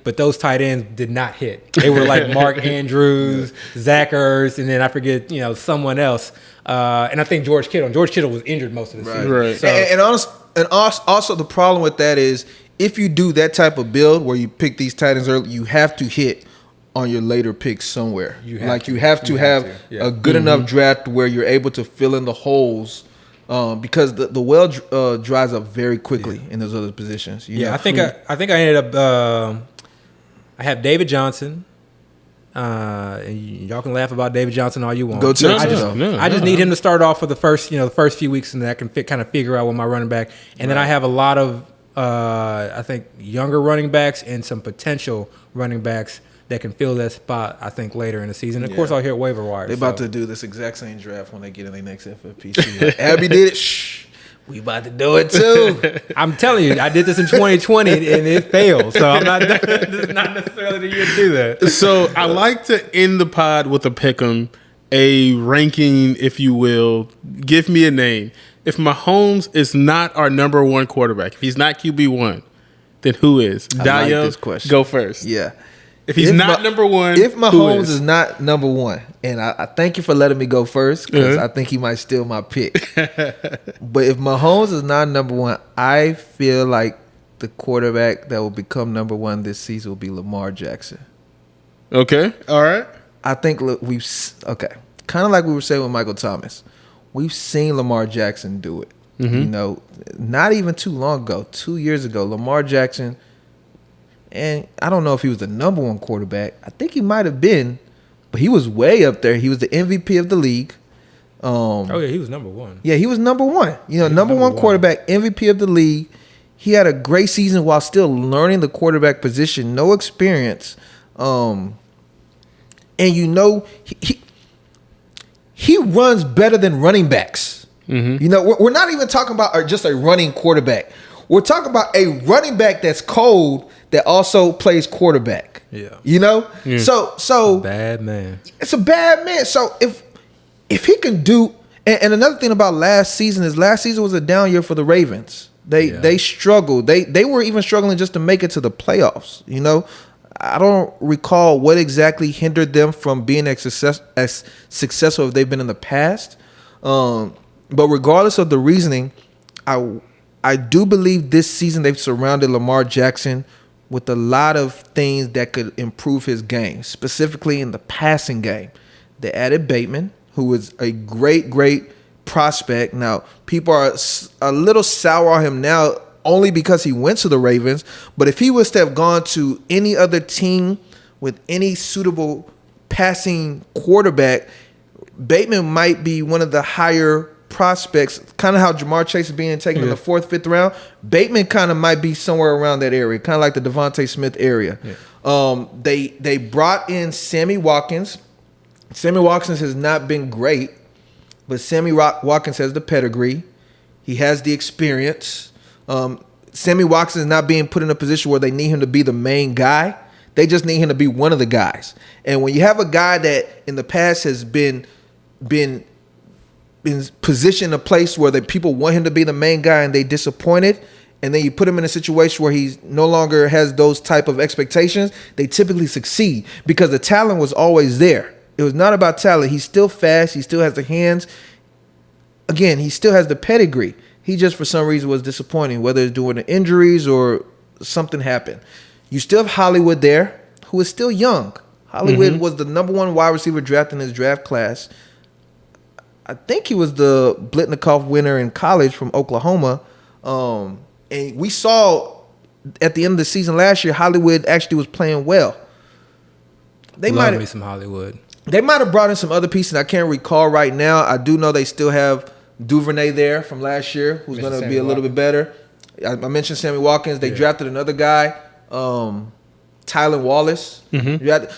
but those tight ends did not hit. They were like Mark Andrews, Zach Ertz, and then I forget, someone else, and I think George Kittle. And George Kittle was injured most of the season. Right. So, and also the problem with that is if you do that type of build where you pick these tight ends early, you have to hit on your later picks somewhere. You have to have a good enough draft where you're able to fill in the holes, because the well dries up very quickly in those other positions. I think I ended up. I have David Johnson. And y'all can laugh about David Johnson all you want. Go to I just need him to start off for the first few weeks, and then I can kind of figure out what my running back. And then I have a lot of I think younger running backs and some potential running backs that can fill that spot, I think, later in the season. Of course, I'll hit waiver wire. They're about to do this exact same draft when they get in their next FFPC. Like, Abby did it. Shh. We about to do it, too. I'm telling you, I did this in 2020, and it failed. So I'm not. This is not necessarily the year to do that. So I like to end the pod with a pick'em, a ranking, if you will. Give me a name. If Mahomes is not our number 1 quarterback, if he's not QB1, then who is? I Dayo, like this question. Go first. Yeah. If he's not number 1, if Mahomes is not number 1, and I thank you for letting me go first because I think he might steal my pick. But if Mahomes is not number 1, I feel like the quarterback that will become number 1 this season will be Lamar Jackson. Okay, all right. I think kind of like we were saying with Michael Thomas. We've seen Lamar Jackson do it. Not even too long ago, 2 years ago, Lamar Jackson. And I don't know if he was the number 1 quarterback. I think he might have been, but he was way up there. He was the MVP of the league. He was number 1. Yeah, he was number 1. Number 1 quarterback, MVP of the league. He had a great season while still learning the quarterback position, no experience. And he runs better than running backs. We're not even talking about just a running quarterback. We're talking about a running back that's cold that also plays quarterback. Yeah. So bad man. It's a bad man. So if he can do, and another thing about last season was a down year for the Ravens. They struggled. They were even struggling just to make it to the playoffs. I don't recall what exactly hindered them from being as successful as they've been in the past. But regardless of the reasoning, I do believe this season they've surrounded Lamar Jackson with a lot of things that could improve his game, specifically in the passing game. They added Bateman, who is a great prospect. Now, people are a little sour on him now only because he went to the Ravens. But if he was to have gone to any other team with any suitable passing quarterback, Bateman might be one of the higher prospects, kind of how Jamar Chase is being taken in the 4th, 5th round. Bateman kind of might be somewhere around that area, kind of like the Devontae Smith area. They brought in Sammy Watkins. Sammy Watkins has not been great, but Sammy Watkins has the pedigree. He has the experience. Sammy Watkins is not being put in a position where they need him to be the main guy. They just need him to be one of the guys. And when you have a guy that in the past has been positioned in a place where the people want him to be the main guy and they disappointed, and then you put him in a situation where he no longer has those type of expectations, they typically succeed because the talent was always there. It was not about talent. He's still fast. He still has the hands. Again, he still has the pedigree. He just, for some reason, was disappointing, whether it's due to injuries or something happened. You still have Hollywood there, who is still young. Hollywood was the number 1 wide receiver drafted in his draft class. I think he was the Blitnikoff winner in college from Oklahoma. And we saw at the end of the season last year, Hollywood actually was playing well. They Love might me some Hollywood. They might have brought in some other pieces. I can't recall right now. I do know they still have Duvernay there from last year, who's going to be a little bit better. I mentioned Sammy Watkins. They drafted another guy, Tylan Wallace.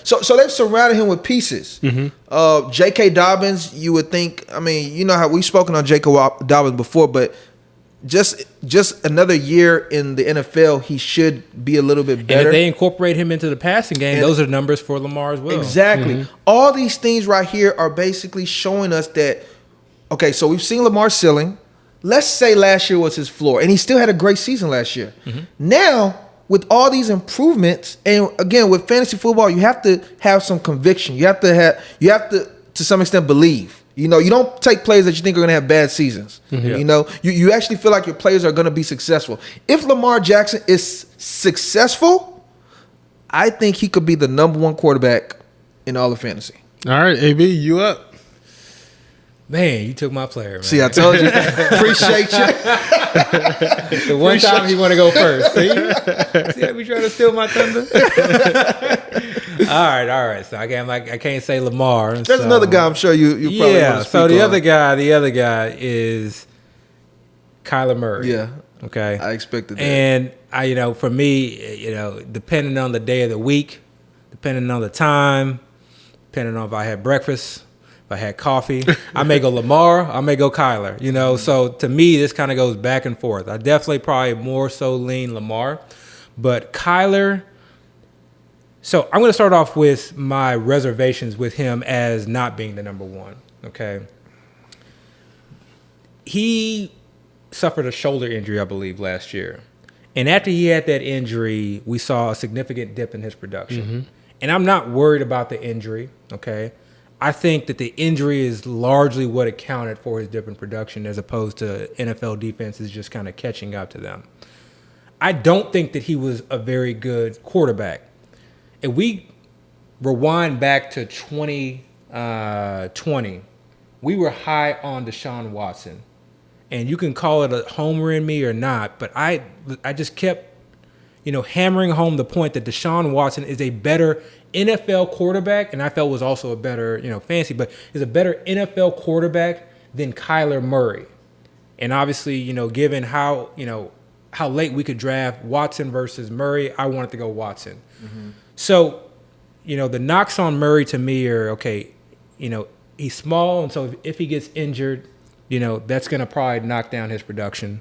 So they've surrounded him with pieces. J.K. Dobbins, you would think. I mean, you know how we've spoken on J.K. Dobbins before, but just another year in the NFL, he should be a little bit better. And if they incorporate him into the passing game, those are numbers for Lamar as well. Exactly. All these things right here are basically showing us that, okay, so we've seen Lamar's ceiling. Let's say last year was his floor, and he still had a great season last year. Now, with all these improvements, and again, with fantasy football, you have to have some conviction. You have to some extent believe. You know, you don't take players that you think are going to have bad seasons. You know, you actually feel like your players are going to be successful. If Lamar Jackson is successful, I think he could be the number 1 quarterback in all of fantasy. All right, AB, you up? Man, you took my player, man. See, I told you. Appreciate you. The one time you want to go first. See how we trying to steal my thunder? All right. So I can't say Lamar. There's another guy I'm sure you probably want to speak so the on. other guy is Kyler Murray. Yeah. Okay. I expected that. And for me, depending on the day of the week, depending on the time, depending on if I had breakfast, if I had coffee, I may go Lamar, I may go Kyler, So to me, this kind of goes back and forth. I definitely probably more so lean Lamar, but Kyler. So I'm going to start off with my reservations with him as not being the number 1, okay? He suffered a shoulder injury, I believe, last year. And after he had that injury, we saw a significant dip in his production. And I'm not worried about the injury, okay? I think that the injury is largely what accounted for his dip in production as opposed to NFL defenses just kind of catching up to them. I don't think that he was a very good quarterback. If we rewind back to 2020, we were high on Deshaun Watson. And you can call it a homer in me or not, but I just kept, hammering home the point that Deshaun Watson is a better NFL quarterback, and I felt was also a better, fantasy, but is a better NFL quarterback than Kyler Murray. And obviously, given how late we could draft Watson versus Murray, I wanted to go Watson. So, the knocks on Murray to me are, okay, he's small, and so if he gets injured, that's going to probably knock down his production.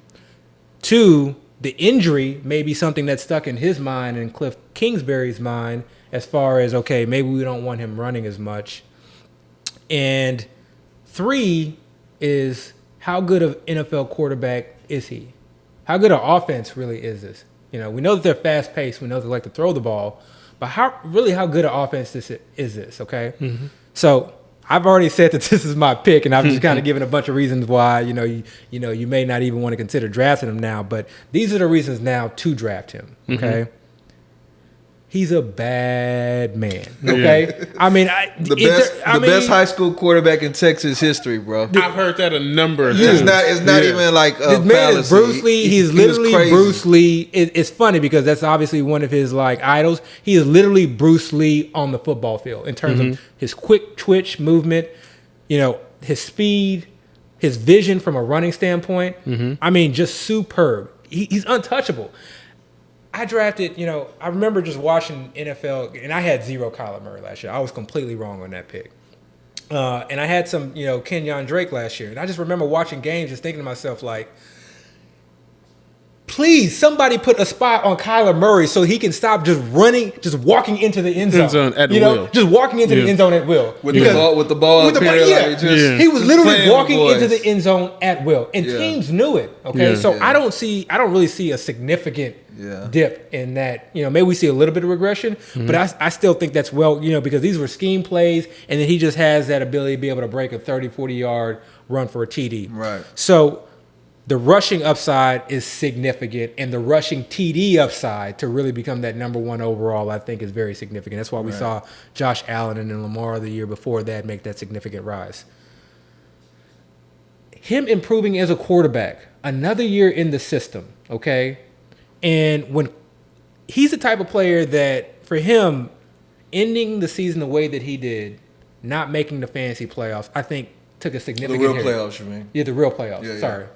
2, the injury may be something that's stuck in his mind and Cliff Kingsbury's mind as far as, okay, maybe we don't want him running as much. And 3 is how good of NFL quarterback is he? How good of offense really is this? We know that they're fast-paced. We know they like to throw the ball. But how good of offense is this, okay? So I've already said that this is my pick, and I've just kind of given a bunch of reasons why, you may not even want to consider drafting him now. But these are the reasons now to draft him, okay? He's a bad man, okay? I mean, the best high school quarterback in Texas history, bro. I've heard that a number of times. It's not even like a this man is fallacy. Bruce Lee. He's literally Bruce Lee. It's funny because that's obviously one of his idols. He is literally Bruce Lee on the football field in terms of his quick twitch movement, his speed, his vision from a running standpoint. I mean, just superb. He's untouchable. I drafted, I remember just watching NFL, and I had 0 Kyler Murray last year. I was completely wrong on that pick. And I had some, Kenyon Drake last year. And I just remember watching games just thinking to myself, please, somebody put a spot on Kyler Murray so he can stop just walking into the end zone. At will. Just walking into the end zone at will. With the ball up here, He was literally walking with into the end zone at will. And teams knew it. Okay. So I don't really see a significant dip in that. Maybe we see a little bit of regression, but I still think that's because these were scheme plays, and then he just has that ability to be able to break a 30, 40-yard run for a TD. Right. So the rushing upside is significant, and the rushing TD upside to really become that number one overall, I think, is very significant. That's why we saw Josh Allen and then Lamar the year before that make that significant rise. Him improving as a quarterback, another year in the system, okay? And when he's the type of player that, for him, ending the season the way that he did, not making the fantasy playoffs, I think took a significant The real hit. playoffs, you mean? Yeah, the real playoffs. Yeah. Sorry.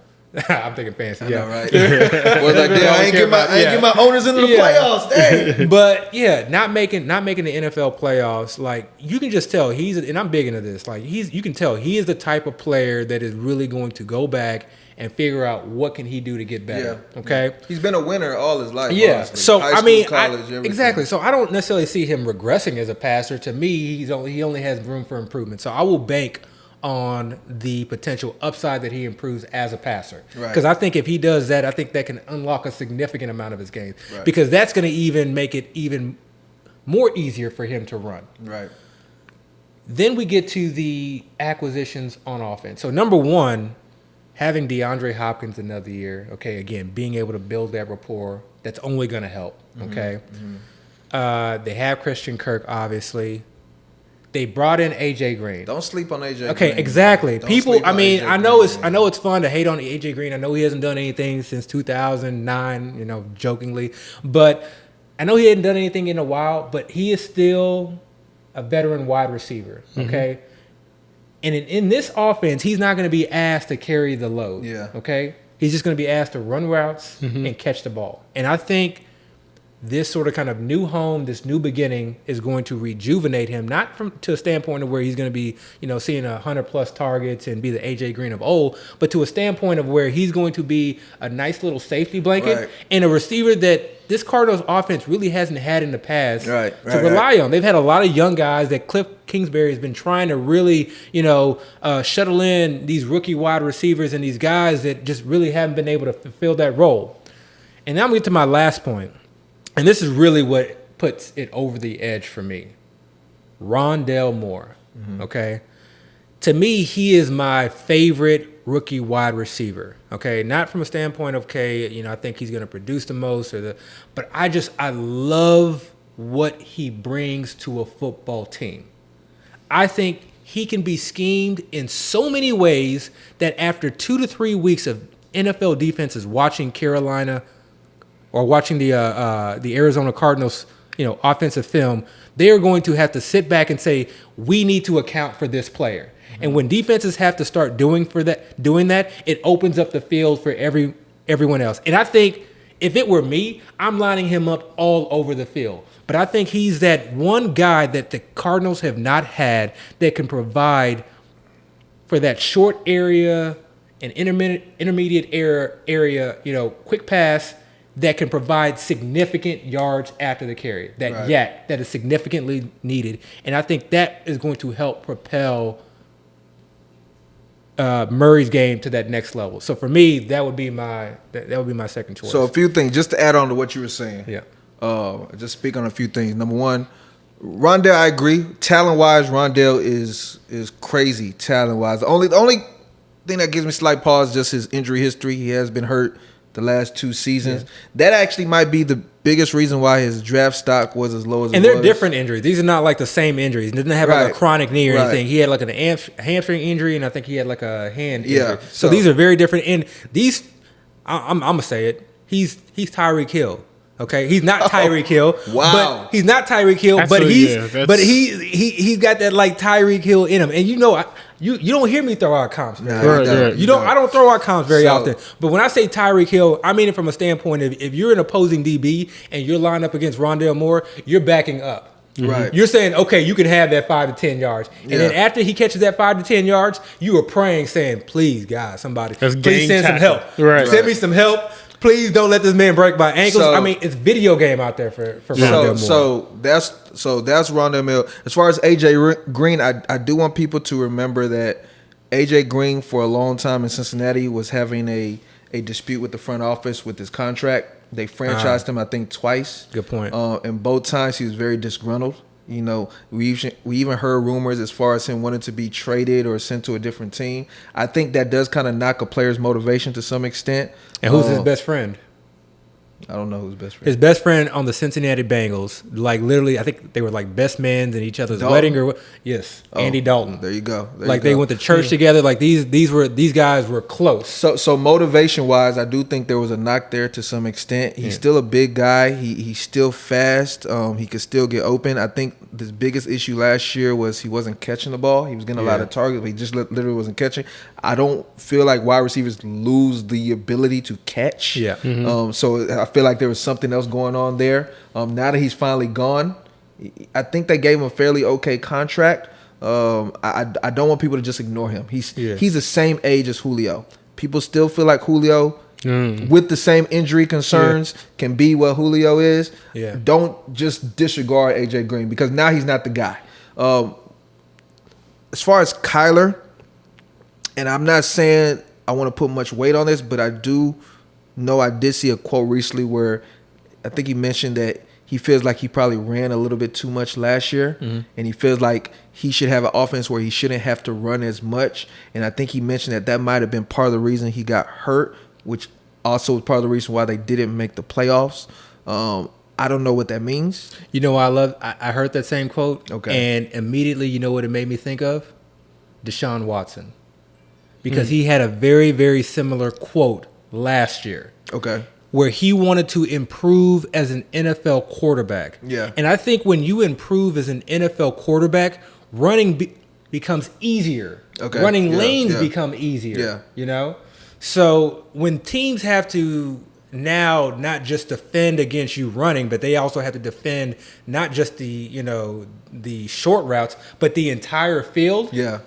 I'm thinking fantasy. I Yeah, know, right? Well, like, damn, I ain't get my owners into the playoffs. Dang. But yeah, not making the NFL playoffs. Like, you can just tell and I'm big into this. Like, you can tell he is the type of player that is really going to go back and figure out what can he do to get better. Yeah. Okay. He's been a winner all his life. Yeah. Honestly. So High school, college, everything. exactly. So I don't necessarily see him regressing as a passer. To me, he only has room for improvement. So I will bank on the potential upside that he improves as a passer. Because I think if he does that, I think that can unlock a significant amount of his game. Right. Because that's going to even make it even more easier for him to run. Right. Then we get to the acquisitions on offense. So number one, having DeAndre Hopkins another year, okay, again, being able to build that rapport, that's only going to help, okay? They have Christian Kirk, obviously. They brought in AJ Green. Don't sleep on AJ Green. Okay, exactly. Don't People, sleep I on mean, AJ I know Green. it's fun to hate on AJ Green. I know he hasn't done anything since 2009, jokingly. But I know he hadn't done anything in a while, but he is still a veteran wide receiver, okay? And in this offense, he's not going to be asked to carry the load. Yeah. Okay? He's just going to be asked to run routes and catch the ball. And I think this sort of kind of new home, this new beginning is going to rejuvenate him, not to a standpoint of where he's going to be, seeing 100+ targets and be the AJ Green of old, but to a standpoint of where he's going to be a nice little safety blanket and a receiver that this Cardinals offense really hasn't had in the past to rely on. They've had a lot of young guys that Cliff Kingsbury has been trying to really, shuttle in these rookie wide receivers and these guys that just really haven't been able to fulfill that role. And now I'm going to get to my last point. And this is really what puts it over the edge for me. Rondale Moore, okay? To me, he is my favorite rookie wide receiver, okay? Not from a standpoint of, I think he's going to produce the most, but I love what he brings to a football team. I think he can be schemed in so many ways that after 2 to 3 weeks of NFL defenses watching Carolina or watching the Arizona Cardinals, offensive film, they are going to have to sit back and say, we need to account for this player. And when defenses have to start doing that, it opens up the field for everyone else. And I think if it were me, I'm lining him up all over the field. But I think he's that one guy that the Cardinals have not had that can provide for that short area and intermediate area, quick pass that can provide significant yards after the carry. That is significantly needed. And I think that is going to help propel Murray's game to that next level. So for me, that would be my second choice. So a few things, just to add on to what you were saying. Yeah. Just speak on a few things. Number one, Rondale, I agree. Talent-wise, Rondale is crazy talent-wise. The only thing that gives me slight pause is just his injury history. He has been hurt the last 2 seasons. Yeah. That actually might be the biggest reason why his draft stock was as low as it was. And they're different injuries. These are not like the same injuries. He didn't have like a chronic knee or anything. He had like a hamstring injury, and I think he had like a hand injury. So these are very different. And these, I'm going to say it, he's Tyreek Hill. Okay, he's not Tyreek Hill. Wow, but he's not Tyreek Hill, but he's got that like Tyreek Hill in him. And you don't hear me throw out comps. Man. I don't throw out comps very often. But when I say Tyreek Hill, I mean it from a standpoint of if you're an opposing DB and you're lined up against Rondale Moore, you're backing up. Right. You're saying, okay, you can have that 5 to 10 yards. And then after he catches that 5 to 10 yards, you are praying, saying, please, God, somebody, please send some help. Send me some help. Please don't let this man break my ankles. It's video game out there for Rondale Moore. So that's Rondale Moore. As far as AJ Green, I do want people to remember that AJ Green for a long time in Cincinnati was having a dispute with the front office with his contract. They franchised him, I think, twice. Good point. And both times he was very disgruntled. You know, we even heard rumors as far as him wanting to be traded or sent to a different team. I think that does kind of knock a player's motivation to some extent. And who's his best friend? I don't know who's best friend. His best friend on the Cincinnati Bengals, like literally, I think they were like best men in each other's wedding or what? Yes, Andy Dalton. There you go. They went to church together. Like these guys were close. So motivation wise, I do think there was a knock there to some extent. He's still a big guy. He's still fast. He could still get open. I think the biggest issue last year was he wasn't catching the ball. He was getting a lot of targets, but he just literally wasn't catching. I don't feel like wide receivers lose the ability to catch. Yeah. So I feel like there was something else going on there. Now that he's finally gone, I think they gave him a fairly okay contract. I don't want people to just ignore him. He's the same age as Julio. People still feel like Julio, with the same injury concerns, can be what Julio is. Yeah. Don't just disregard AJ Green because now he's not the guy. As far as Kyler, and I'm not saying I want to put much weight on this, but I do know I did see a quote recently where I think he mentioned that he feels like he probably ran a little bit too much last year, and he feels like he should have an offense where he shouldn't have to run as much. And I think he mentioned that might have been part of the reason he got hurt, which also was part of the reason why they didn't make the playoffs. I don't know what that means. You know, I heard that same quote, and immediately, you know what it made me think of? Deshaun Watson. Because he had a very, very similar quote last year. Okay. Where he wanted to improve as an NFL quarterback. Yeah. And I think when you improve as an NFL quarterback, running becomes easier. Okay. Running lanes become easier. Yeah. You know? So when teams have to now not just defend against you running, but they also have to defend not just the short routes, but the entire field. Yeah.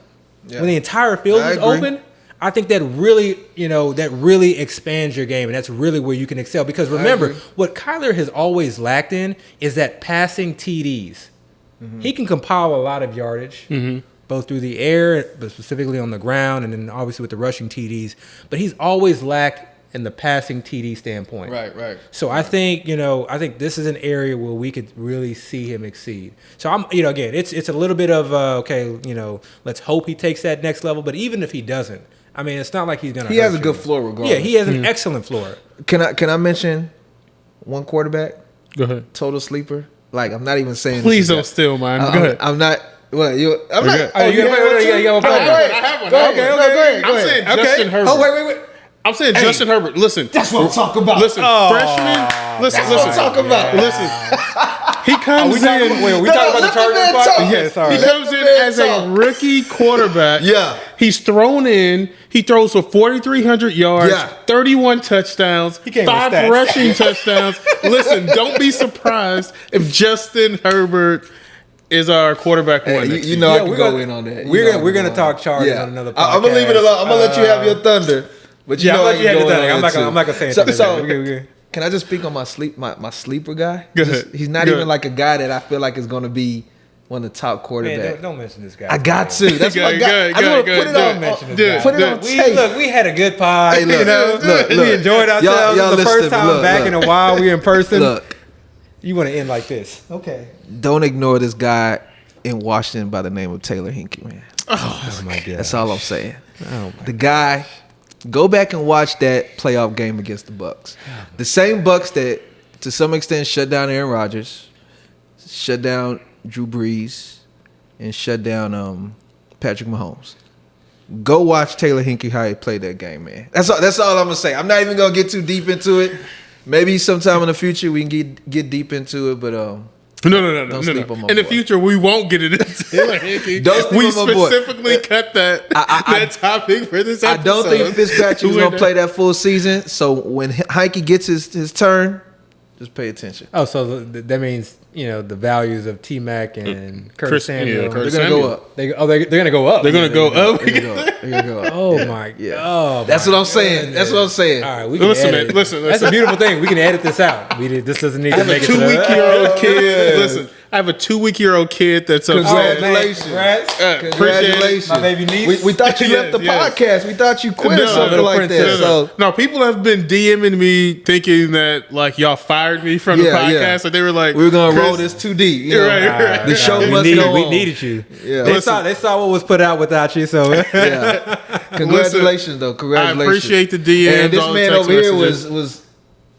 When the entire field is open, I think that really expands your game, and that's really where you can excel. Because remember, what Kyler has always lacked in is that passing TDs. He can compile a lot of yardage, both through the air, but specifically on the ground, and then obviously with the rushing TDs. But he's always lacked in the passing TD standpoint. Right. So I think this is an area where we could really see him exceed. So I'm, again, it's a little bit of let's hope he takes that next level. But even if he doesn't, I mean, it's not like he's gonna. He has a good floor, regardless. Yeah, he has an excellent floor. Can I mention one quarterback? Go ahead. Total sleeper. Like, I'm not even saying. Please don't steal mine. Go ahead. I'm not. What you? I'm not. Okay. You have one? I have one. Go ahead. I'm saying Justin Herbert. Oh wait. I'm saying Justin Herbert. Listen, That's what I'm talking about. Listen, freshman. Listen, That's what I'm talking about. Listen, he comes in. Wait, we talking about the Chargers? Yeah, sorry. He comes in as a rookie quarterback. Yeah. He's thrown in. He throws for 4,300 yards, Yeah. 31 touchdowns, came with 5 stats. rushing touchdowns. Listen, don't be surprised if Justin Herbert is our quarterback one. Hey, next you year. know I can go in on that. We're gonna talk Chargers on another podcast. I'm gonna leave it alone. I'm gonna let you have your thunder. But you know I can go in on that too. I'm not gonna say So, anything. can I just speak on my sleeper guy? Go ahead. He's not Go even ahead. like a guy that I feel like is going to be one of the top quarterbacks. Man, don't mention this guy. I got to. That's my guy. I want to put it on. Put it on tape. We had a good pod. Hey, look, we enjoyed ourselves. Y'all the first listen, time back in a while. We in person. Look, You want to end like this? Okay. don't ignore this guy in Washington by the name of Taylor Hinkie, man. Oh my God. That's all I'm saying. Oh The guy, go back and watch that playoff game against the Bucks. The same Bucks that, to some extent, shut down Aaron Rodgers, shut down Drew Brees, and shut down Patrick Mahomes. Go watch Taylor Hinkie how he played that game, man. That's all I'm gonna say. I'm not even gonna get too deep into it. Maybe sometime in the future we can get deep into it, but No. Don't sleep on my In the boy. future, we won't get it into Taylor Hinkie. Don't sleep We on my boy. specifically cut that topic for this I episode. don't think Fitzpatrick's gonna play that full season. So when Hinkie gets his turn, just pay attention. Oh, so that means the values of T-Mac and Curtis Chris- Samuel. yeah, Curtis They're gonna go up. They're gonna go up. They're going to go up. They're gonna go up. Oh my Yeah. God. That's what I'm saying. That's what I'm saying. All right, we can Listen, edit. man, listen. That's a beautiful thing. We can edit this out. This doesn't need I to have a make it to 2-week-year-old kid. Listen, I have a 2-week-old kid that's upset. Congratulations. Congratulations. My baby niece. We thought you left the podcast. We thought you quit or something like that. So no, people have been DMing me thinking that like y'all fired me from the podcast. Yeah. So they were like, "We're gonna roll this too deep." You know? Right. The show must go on. We needed you. Yeah. They saw what was put out without you. So yeah. Congratulations, though. Congratulations. I appreciate the DMs. And this man over here was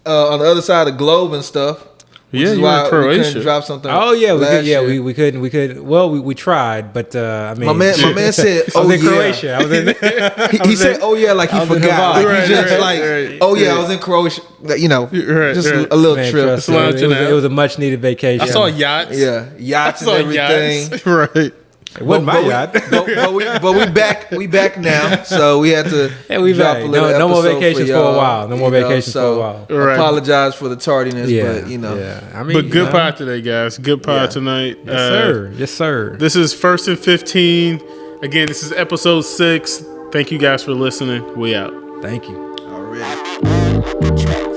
on the other side of the globe and stuff. Yeah, you were in Croatia. We couldn't drop something. Oh yeah, we could. Yeah, year. we couldn't. We could. Well, we tried, but I mean, my man said, I was in Croatia. I was in. He said, "Oh yeah," like he forgot. Like he just "Oh yeah, I was in Croatia." You know, just a little trip. It was a much needed vacation. I saw yachts. Yeah, yachts and everything. Yachts. Right. It wasn't my yacht. But we back now, so we had to drop a little no more vacations for a while. No more vacations for a while. Right. Apologize for the tardiness, but you know. Yeah. I mean, but good pod today, guys. Good pod tonight. Yes, sir. Yes, sir. This is 1st and 15. Again, this is episode 6. Thank you guys for listening. We out. Thank you. Already.